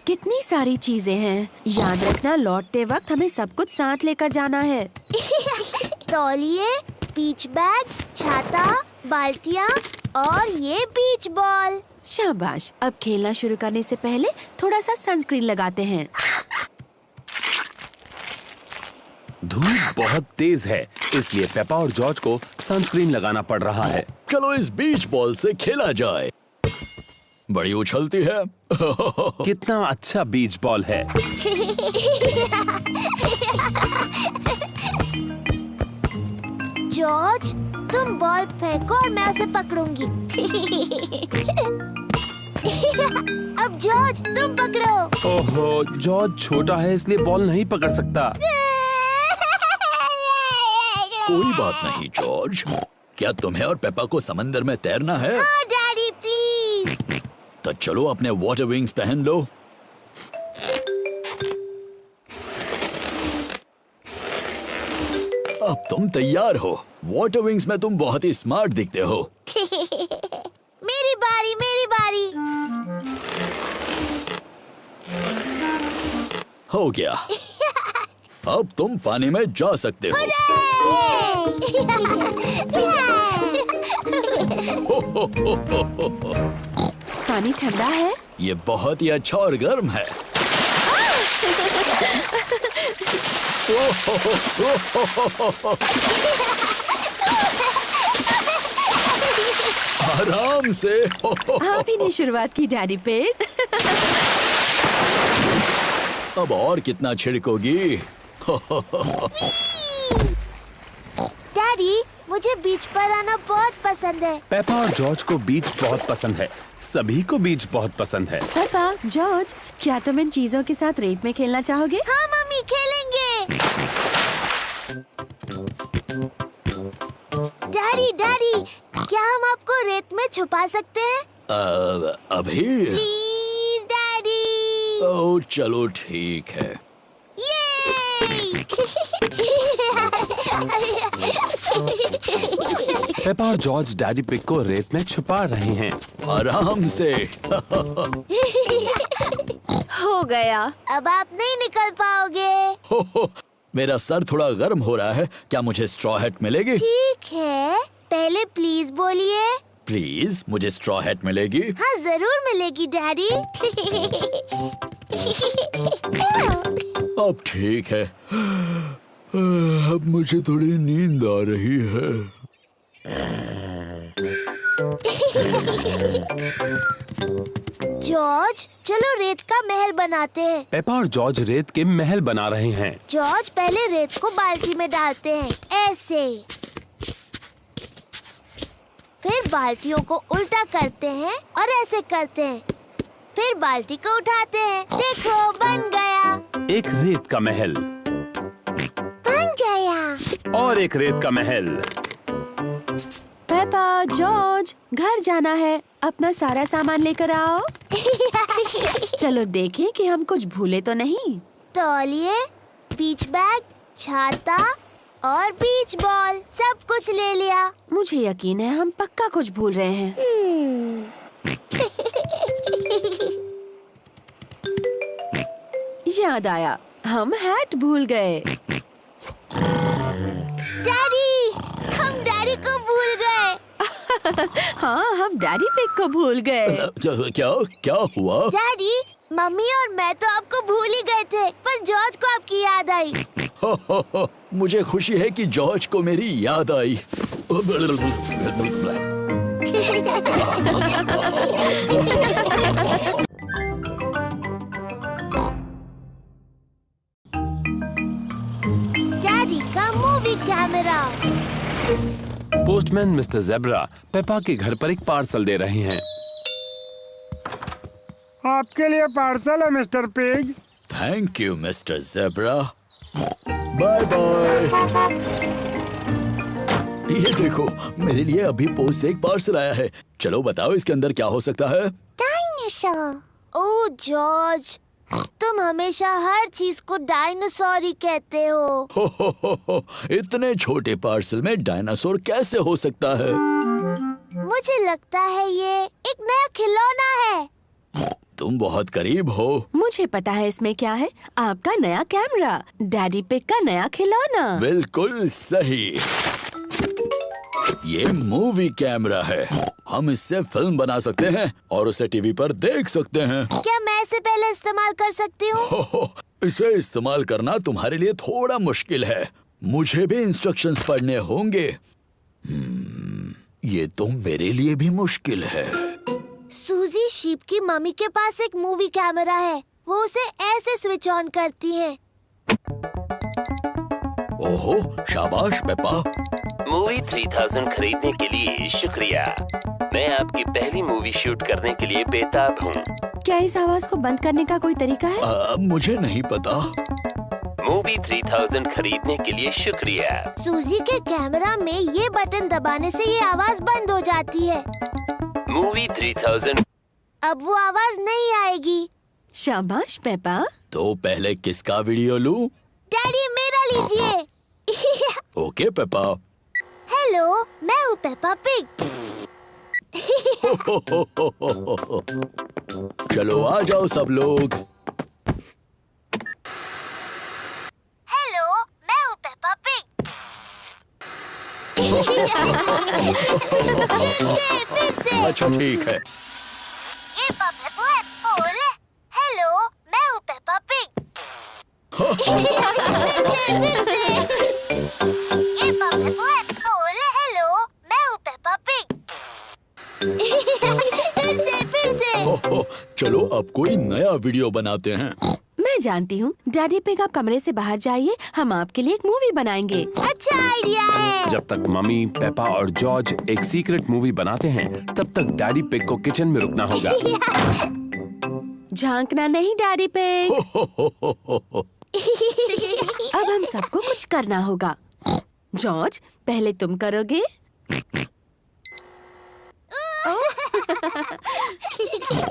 Speaker 4: कितनी सारी चीजें हैं। याद रखना, लौटते वक्त हमें सब कुछ साथ लेकर जाना है।
Speaker 3: तौलिए, बीच बैग, छाता, बाल्टियाँ और ये बीच बॉल।
Speaker 4: शाबाश। अब खेलना शुरू करने से पहले थोड़ा सा सनस्क्रीन लगाते हैं।
Speaker 1: धूप बहुत तेज है, इसलिए पेपा और जॉर्ज को सनस्क्रीन लगाना पड़ रहा है।
Speaker 2: चलो इस बीच बॉल से खेला जाए। बड़ी उछलती है।
Speaker 1: कितना अच्छा बीच बॉल है।
Speaker 3: जॉर्ज, तुम बॉल फेंको और मैं उसे पकड़ूंगी। अब जॉर्ज, तुम पकड़ो।
Speaker 1: ओहो, जॉर्ज छोटा है इसलिए बॉल नहीं पकड़ सकता।
Speaker 2: कोई बात नहीं जॉर्ज। क्या तुम्हें और पेपा को समंदर में तैरना है?
Speaker 3: हाँ डैडी, प्लीज।
Speaker 2: तो चलो अपने वाटर विंग्स पहन लो। अब तुम तैयार हो। वाटर विंग्स में तुम बहुत ही स्मार्ट दिखते हो।
Speaker 3: मेरी बारी, मेरी बारी।
Speaker 2: हो गया। अब तुम पानी में जा सकते हो।
Speaker 4: पानी ठंडा है।
Speaker 2: ये बहुत ही अच्छा और गर्म है। आराम से।
Speaker 4: आप ही ने शुरुआत की डैडी पिग।
Speaker 2: अब और कितना छिड़कोगी?
Speaker 3: डैडी, मुझे बीच पर आना बहुत पसंद है।
Speaker 1: पेपा और जॉर्ज को बीच बहुत पसंद है। सभी को बीच बहुत पसंद है।
Speaker 4: पापा, जॉर्ज, क्या तुम इन चीजों के साथ रेत में खेलना चाहोगे?
Speaker 3: हाँ मम्मी, खेलेंगे। डैडी, डैडी, क्या हम आपको रेत में छुपा सकते हैं?
Speaker 2: अभी?
Speaker 3: Please daddy.
Speaker 2: ओह, चलो ठीक है।
Speaker 1: पेपा और जॉर्ज डैडी पिग को रेत में छुपा रहे हैं।
Speaker 2: आराम से।
Speaker 6: हो गया।
Speaker 3: अब आप नहीं निकल पाओगे।
Speaker 2: मेरा सर थोड़ा गर्म हो रहा है। क्या मुझे स्ट्रॉ हैट मिलेगी?
Speaker 3: ठीक है, पहले प्लीज बोलिए।
Speaker 2: प्लीज, मुझे स्ट्रॉ हैट मिलेगी?
Speaker 3: हाँ जरूर मिलेगी डैडी।
Speaker 2: अब ठीक है। अब मुझे थोड़ी नींद आ रही है।
Speaker 3: जॉर्ज, चलो रेत का महल बनाते हैं।
Speaker 1: पेपा और जॉर्ज रेत के महल बना रहे हैं।
Speaker 3: जॉर्ज, पहले रेत को बाल्टी में डालते हैं, ऐसे। फिर बाल्टियों को उल्टा करते हैं और ऐसे करते हैं। फिर बाल्टी को उठाते हैं। देखो, बन गया।
Speaker 1: एक रेत का महल
Speaker 3: बन गया।
Speaker 1: और एक रेत का महल।
Speaker 4: पेपा, जॉर्ज, घर जाना है। अपना सारा सामान लेकर आओ। चलो देखें कि हम कुछ भूले तो नहीं।
Speaker 3: तौलिए, बीच बैग, छाता और बीच बॉल, सब कुछ ले लिया।
Speaker 4: मुझे यकीन है हम पक्का कुछ भूल रहे हैं। याद आया, हम हैट भूल गए।
Speaker 3: डैडी, हम डैडी को भूल गए।
Speaker 4: हाँ, हम डैडी पिग को भूल गए।
Speaker 2: क्या क्या क्या हुआ?
Speaker 3: डैडी, मम्मी और मैं तो आपको भूल ही गए थे, पर जॉर्ज को आपकी याद आई।
Speaker 2: हो, मुझे खुशी है कि जॉर्ज को मेरी याद आई।
Speaker 3: डैडी का movie camera.
Speaker 1: Postman mister zebra Peppa के घर पर एक पार्सल दे रहे हैं।
Speaker 7: आपके लिए पार्सल है mister Pig.
Speaker 2: Thank you mister zebra. Bye bye. ये देखो, मेरे लिए अभी पोस्ट से एक पार्सल आया है। चलो बताओ इसके अंदर क्या हो सकता है।
Speaker 3: डायनासोर। ओह जॉर्ज, तुम हमेशा हर चीज को डायनासोर ही कहते हो।
Speaker 2: इतने छोटे पार्सल में डायनासोर कैसे हो सकता है?
Speaker 3: मुझे लगता है ये एक नया खिलौना है।
Speaker 2: तुम बहुत करीब हो।
Speaker 4: मुझे पता है इसमें क्या है। आपका नया कैमरा, डैडी पिग का नया खिलौना।
Speaker 2: बिल्कुल सही। ये मूवी कैमरा है। हम इससे फिल्म बना सकते हैं और उसे टीवी पर देख सकते हैं।
Speaker 3: क्या मैं इसे पहले इस्तेमाल कर सकती हूँ?
Speaker 2: इसे इस्तेमाल करना तुम्हारे लिए थोड़ा मुश्किल है। मुझे भी इंस्ट्रक्शंस पढ़ने होंगे। ये तो मेरे लिए भी मुश्किल है।
Speaker 3: सूजी शीप की मम्मी के पास एक मूवी कैमरा है। वो उसे ऐसे स्विच ऑन करती है।
Speaker 2: ओहो, शाबाश पेपा।
Speaker 1: मूवी 3000 खरीदने के लिए शुक्रिया। मैं आपकी पहली मूवी शूट करने के लिए बेताब हूँ।
Speaker 4: क्या इस आवाज को बंद करने का कोई तरीका है?
Speaker 2: मुझे नहीं पता।
Speaker 1: मूवी 3000 खरीदने के लिए शुक्रिया।
Speaker 3: सूजी के कैमरा में ये बटन दबाने से ये आवाज बंद हो जाती है।
Speaker 1: मूवी 3000।
Speaker 3: अब वो आवाज नहीं आएगी।
Speaker 4: शाबाश पेपा।
Speaker 2: तो पहले किसका वीडियो लूं?
Speaker 3: डैडी मेरा लीजिए।
Speaker 2: Okay Peppa.
Speaker 3: हेलो, मैं हूँ पेपा पिग।
Speaker 2: चलो आ जाओ सब लोग।
Speaker 3: हेलो, मैं हूँ पेपा पिग। फिर से।
Speaker 2: अच्छा ठीक है।
Speaker 3: ये पापा को है बोल। हेलो, मैं हूँ पेपा पिग। फिर से। ये पापा को है बोल। हेलो, मैं हूँ पेपा पिग। फिर से।
Speaker 2: चलो अब कोई नया वीडियो बनाते हैं।
Speaker 4: मैं जानती हूँ। डैडी पिग, आप कमरे से बाहर जाइए, हम आपके लिए एक मूवी बनाएंगे।
Speaker 3: अच्छा आइडिया है।
Speaker 1: जब तक मम्मी, पेपा और जॉर्ज एक सीक्रेट मूवी बनाते हैं, तब तक डैडी पिग को किचन में रुकना होगा।
Speaker 4: झांकना नहीं डैडी पिग। अब हम सबको कुछ करना होगा। जॉर्ज, पहले तुम करोगे।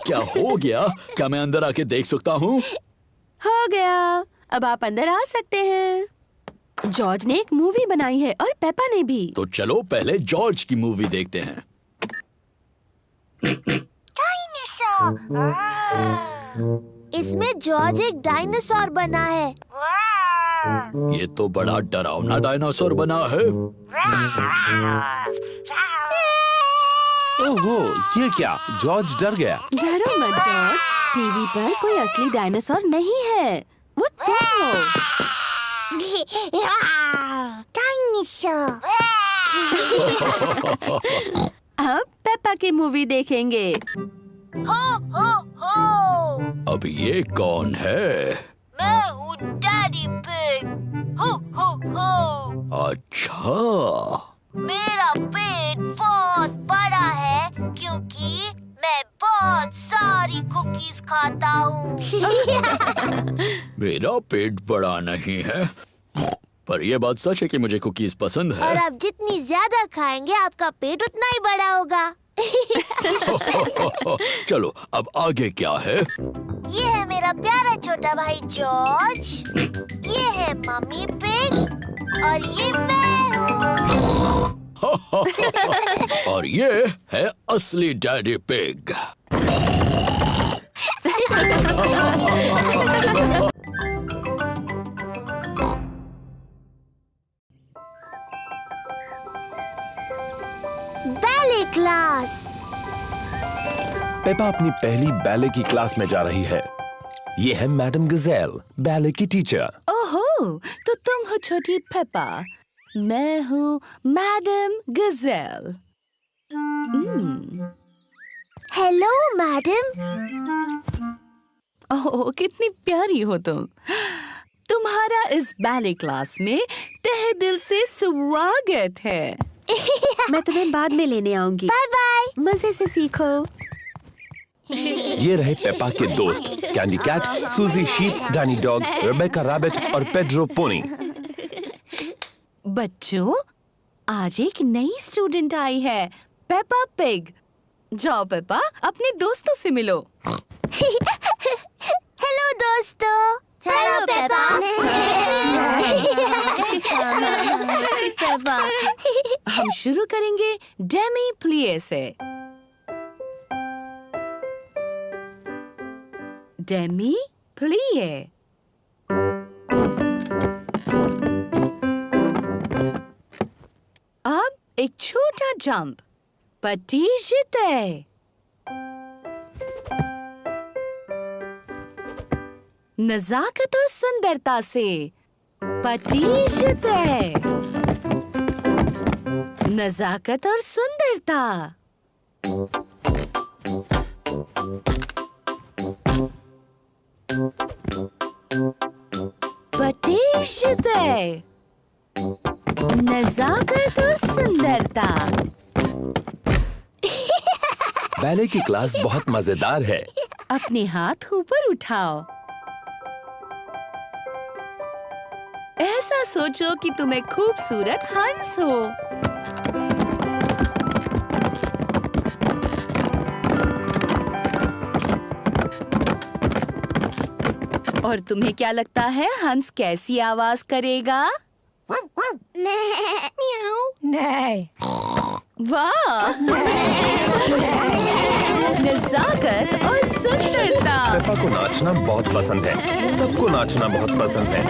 Speaker 2: क्या हो गया? क्या मैं अंदर आके देख सकता हूँ?
Speaker 4: हो गया, अब आप अंदर आ सकते हैं। जॉर्ज ने एक मूवी बनाई है और पेपा ने भी।
Speaker 2: तो चलो पहले जॉर्ज की मूवी देखते हैं।
Speaker 3: इसमें जॉर्ज एक डायनासोर बना है।
Speaker 2: ये तो बड़ा डरावना डायनासोर बना है।
Speaker 1: ओहो, ये क्या? जॉर्ज डर गया।
Speaker 4: डरो मत जॉर्ज, टीवी पर कोई असली डायनासोर नहीं है, वो तुम हो।
Speaker 3: डायनासोर।
Speaker 4: अब पेपा की मूवी देखेंगे।
Speaker 3: हो।
Speaker 2: अब ये कौन है?
Speaker 3: मैं हूँ डैडी पिग। हो।
Speaker 2: अच्छा,
Speaker 3: मेरा पेट बहुत बड़ा है क्योंकि मैं बहुत सारी कुकीज खाता हूँ।
Speaker 2: मेरा पेट बड़ा नहीं है, पर यह बात सच है कि मुझे कुकीज पसंद
Speaker 3: और
Speaker 2: है।
Speaker 3: आप जितनी ज्यादा खाएंगे आपका पेट उतना ही बड़ा होगा।
Speaker 2: चलो अब आगे क्या है?
Speaker 3: ये है मेरा प्यारा छोटा भाई जॉर्ज, ये है मम्मी पिग और ये मैं हूँ।
Speaker 2: और ये है असली daddy pig.
Speaker 3: Ballet class.
Speaker 1: Peppa अपनी पहली बैले की क्लास में जा रही है। ये है मैडम गजेल, बैले की टीचर।
Speaker 6: ओहो, तो तुम हो छोटी पेपा, मैं हूँ madam Gazelle.
Speaker 3: Hello madam.
Speaker 6: Oh, कितनी प्यारी हो तुम। तुम्हारा इस बैले क्लास में तहे दिल से स्वागत है।
Speaker 4: मैं तुम्हें बाद में लेने आऊंगी।
Speaker 3: Bye bye.
Speaker 4: मजे से सीखो।
Speaker 1: ये रहे पेपा के दोस्त, Candy Cat, Suzy Sheep, Danny Dog, Rebecca Rabbit और पेड्रो पोनी।
Speaker 6: बच्चों, आज एक नई स्टूडेंट आई है, पेपा पिग। जाओ पेपा, अपने दोस्तों से मिलो।
Speaker 3: हेलो दोस्तों। Hello Peppa.
Speaker 6: हम शुरू करेंगे डेमी प्लिए से। डेमी प्लिए। अब एक छोटा जंप, पटीजते। नजाकत और सुंदरता से, पटीजते। नजाकत और सुंदरता। पटीजते। नजाकत और सुंदरता।
Speaker 1: बैले की क्लास बहुत मजेदार है।
Speaker 6: अपने हाथ ऊपर उठाओ। ऐसा सोचो कि तुम एक खूबसूरत हंस हो। और तुम्हें क्या लगता है हंस कैसी आवाज करेगा? वाह! नजाकत और सुंदरता।
Speaker 1: पेपा को नाचना बहुत पसंद है। सबको नाचना बहुत पसंद है।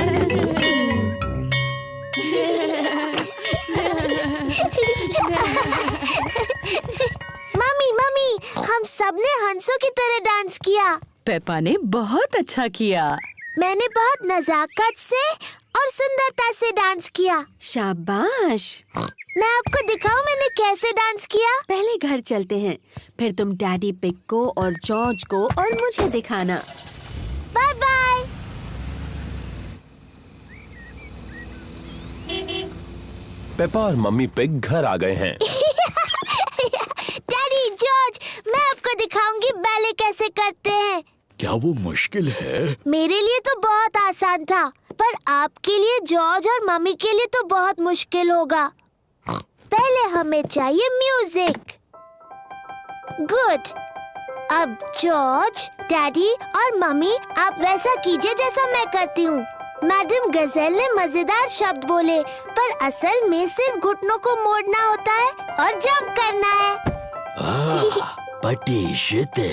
Speaker 3: मम्मी, हम सबने हंसों की तरह डांस किया।
Speaker 6: पेपा ने बहुत अच्छा किया।
Speaker 3: मैंने बहुत नजाकत से और सुंदरता से डांस किया।
Speaker 4: शाबाश।
Speaker 3: मैं आपको दिखाऊं मैंने कैसे डांस किया।
Speaker 4: पहले घर चलते हैं, फिर तुम डैडी पिग को और जॉर्ज को और मुझे दिखाना।
Speaker 3: Bye bye.
Speaker 1: पेपा और मम्मी पिग घर आ गए हैं।
Speaker 3: डैडी, जॉर्ज, मैं आपको दिखाऊंगी बैले कैसे करते हैं।
Speaker 2: क्या वो मुश्किल है?
Speaker 3: मेरे लिए तो बहुत आसान था, पर आपके लिए, जॉर्ज और मम्मी के लिए तो बहुत मुश्किल होगा। पहले हमें चाहिए म्यूजिक। गुड। अब जॉर्ज, डैडी और मम्मी, आप वैसा कीजिए जैसा मैं करती हूँ। मैडम गजेल ने मजेदार शब्द बोले, पर असल में सिर्फ घुटनों को मोड़ना होता है और जंप करना है।
Speaker 2: पटीजते।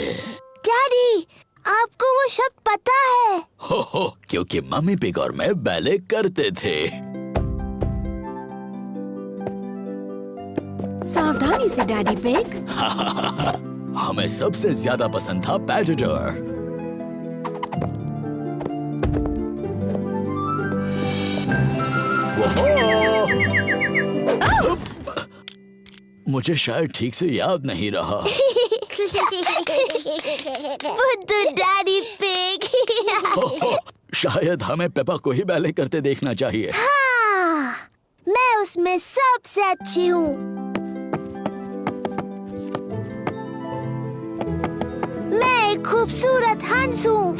Speaker 3: डैडी, आपको वो शब्द पता है?
Speaker 2: हो, क्योंकि मम्मी पिग और मैं बैले करते थे।
Speaker 4: सावधानी से डैडी पिग।
Speaker 2: हमें सबसे ज्यादा पसंद था पैडिटर। मुझे शायद ठीक से याद नहीं रहा।
Speaker 3: बुद्धू डैडी पिग।
Speaker 2: शायद हमें पेपा को ही बैले करते देखना चाहिए।
Speaker 3: हाँ, मैं उसमें सबसे अच्छी हूँ। मैं एक खूबसूरत हंस हूँ।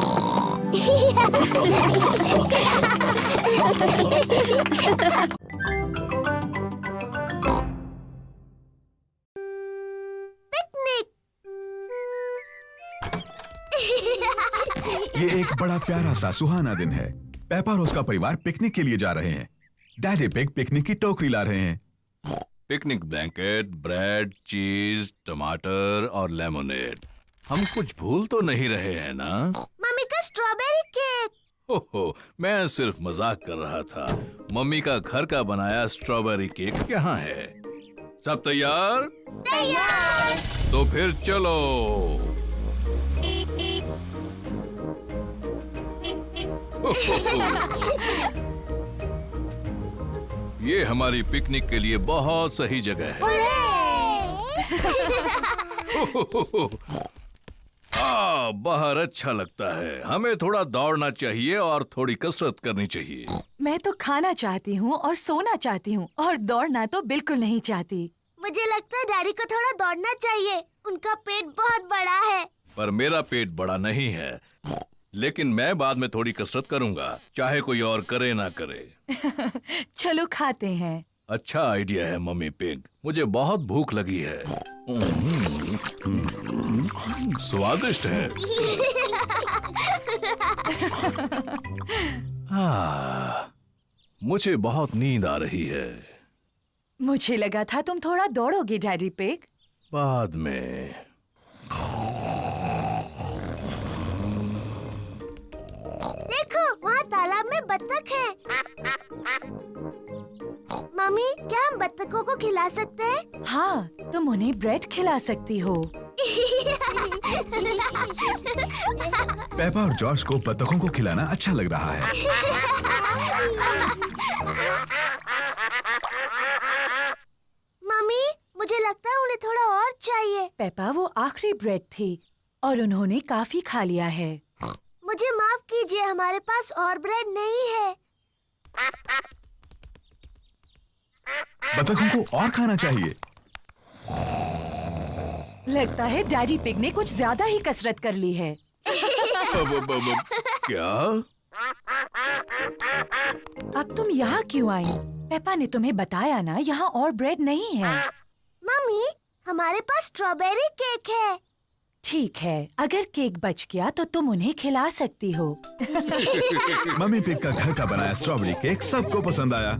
Speaker 8: ये एक बड़ा प्यारा सा सुहाना दिन है। पेपा और उसका परिवार पिकनिक के लिए जा रहे हैं। डैडी पिग पिकनिक की टोकरी ला रहे हैं।
Speaker 9: पिकनिक ब्लैंकेट, ब्रेड, चीज, टमाटर और लेमोनेड। हम कुछ भूल तो नहीं रहे हैं ना?
Speaker 3: मम्मी का स्ट्रॉबेरी केक।
Speaker 9: ओहो, मैं सिर्फ मजाक कर रहा था। मम्मी का घर का बनाया स्ट्रॉबेरी केक यहाँ है। सब तैयार?
Speaker 3: तैयार।
Speaker 9: तो फिर चलो। ये हमारी पिकनिक के लिए बहुत सही जगह है। बाहर अच्छा लगता है। हमें थोड़ा दौड़ना चाहिए और थोड़ी कसरत करनी चाहिए।
Speaker 10: मैं तो खाना चाहती हूँ और सोना चाहती हूँ और दौड़ना तो बिल्कुल नहीं चाहती।
Speaker 3: मुझे लगता है डैडी को थोड़ा दौड़ना चाहिए। उनका पेट बहुत बड़ा है।
Speaker 9: पर मेरा पेट बड़ा नहीं है, लेकिन मैं बाद में थोड़ी कसरत करूँगा, चाहे कोई और करे ना करे।
Speaker 10: चलो खाते हैं।
Speaker 9: अच्छा आइडिया है मम्मी पिग। मुझे बहुत भूख लगी है। स्वादिष्ट है। मुझे बहुत नींद आ रही है।
Speaker 10: मुझे लगा था तुम थोड़ा दौड़ोगे डैडी पिग।
Speaker 9: बाद में।
Speaker 3: देखो, वहाँ तालाब में बत्तख है। मम्मी, क्या हम बत्तखों को खिला सकते हैं?
Speaker 10: हाँ, तुम उन्हें ब्रेड खिला सकती हो।
Speaker 8: पेपा और जॉर्ज को बत्तखों को खिलाना अच्छा लग रहा है।
Speaker 3: मम्मी, मुझे लगता है उन्हें थोड़ा और चाहिए।
Speaker 10: पेपा, वो आखिरी ब्रेड थी और उन्होंने काफी खा लिया है।
Speaker 3: मुझे माफ कीजिए, हमारे पास और ब्रेड नहीं है।
Speaker 8: बत्तखों को और खाना चाहिए।
Speaker 10: लगता है डैडी पिग ने कुछ ज्यादा ही कसरत कर ली है।
Speaker 9: क्या?
Speaker 10: अब तुम यहाँ क्यों आई? पेपा ने तुम्हें बताया ना, यहाँ और ब्रेड नहीं है।
Speaker 3: मम्मी, हमारे पास स्ट्रॉबेरी केक है।
Speaker 10: ठीक है, अगर केक बच गया तो तुम उन्हें खिला सकती हो।
Speaker 8: मम्मी पिग का घर का बनाया स्ट्रॉबेरी केक सबको पसंद आया।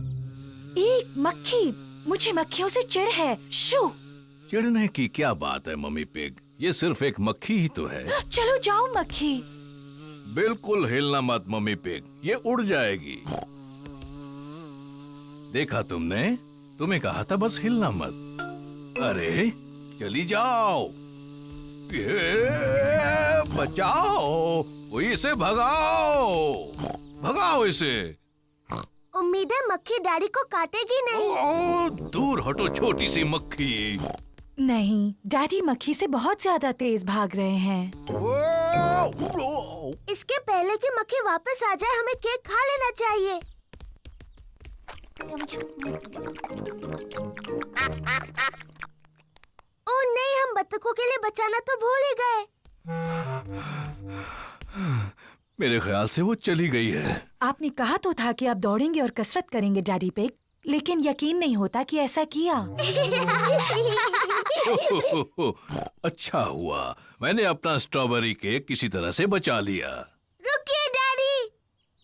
Speaker 10: एक मक्खी, मुझे मक्खियों से चिढ़ है। शू!
Speaker 9: चिढ़ने की क्या बात है मम्मी पिग, ये सिर्फ एक मक्खी ही तो है।
Speaker 10: चलो जाओ मक्खी।
Speaker 9: बिल्कुल हिलना मत मम्मी पिग, ये उड़ जाएगी। देखा तुमने? तुम्हें कहा था बस हिलना मत। अरे चली जाओ। बचाओ, इसे भगाओ, भगाओ इसे।
Speaker 3: उम्मीद है मक्खी डैडी को काटेगी नहीं।
Speaker 9: दूर हटो छोटी सी मक्खी।
Speaker 10: नहीं, डैडी मक्खी से बहुत ज्यादा तेज भाग रहे हैं।
Speaker 3: इसके पहले कि मक्खी वापस आ जाए, हमें केक खा लेना चाहिए। ओह नहीं, हम बत्तखों के लिए बचाना तो भूल ही गए।
Speaker 9: मेरे ख्याल से वो चली गई है।
Speaker 10: आपने कहा तो था कि आप दौड़ेंगे और कसरत करेंगे डैडी पिग, लेकिन यकीन नहीं होता कि ऐसा किया।
Speaker 9: अच्छा हुआ मैंने अपना स्ट्रॉबेरी केक किसी तरह से बचा लिया।
Speaker 3: रुकिए डैडी,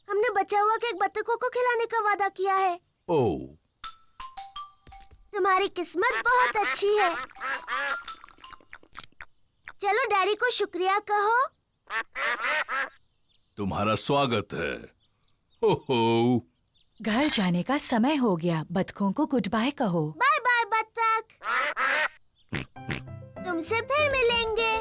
Speaker 3: हमने बचा हुआ केक बत्तखों को खिलाने का वादा किया है।
Speaker 9: ओह,
Speaker 3: तुम्हारी किस्मत बहुत अच्छी है। चलो डैडी को शुक्रिया कहो।
Speaker 9: तुम्हारा स्वागत है। ओहो,
Speaker 10: घर जाने का समय हो गया, बत्तखों को गुड बाय कहो।
Speaker 3: बाय बाय बत्तख, तुमसे फिर मिलेंगे।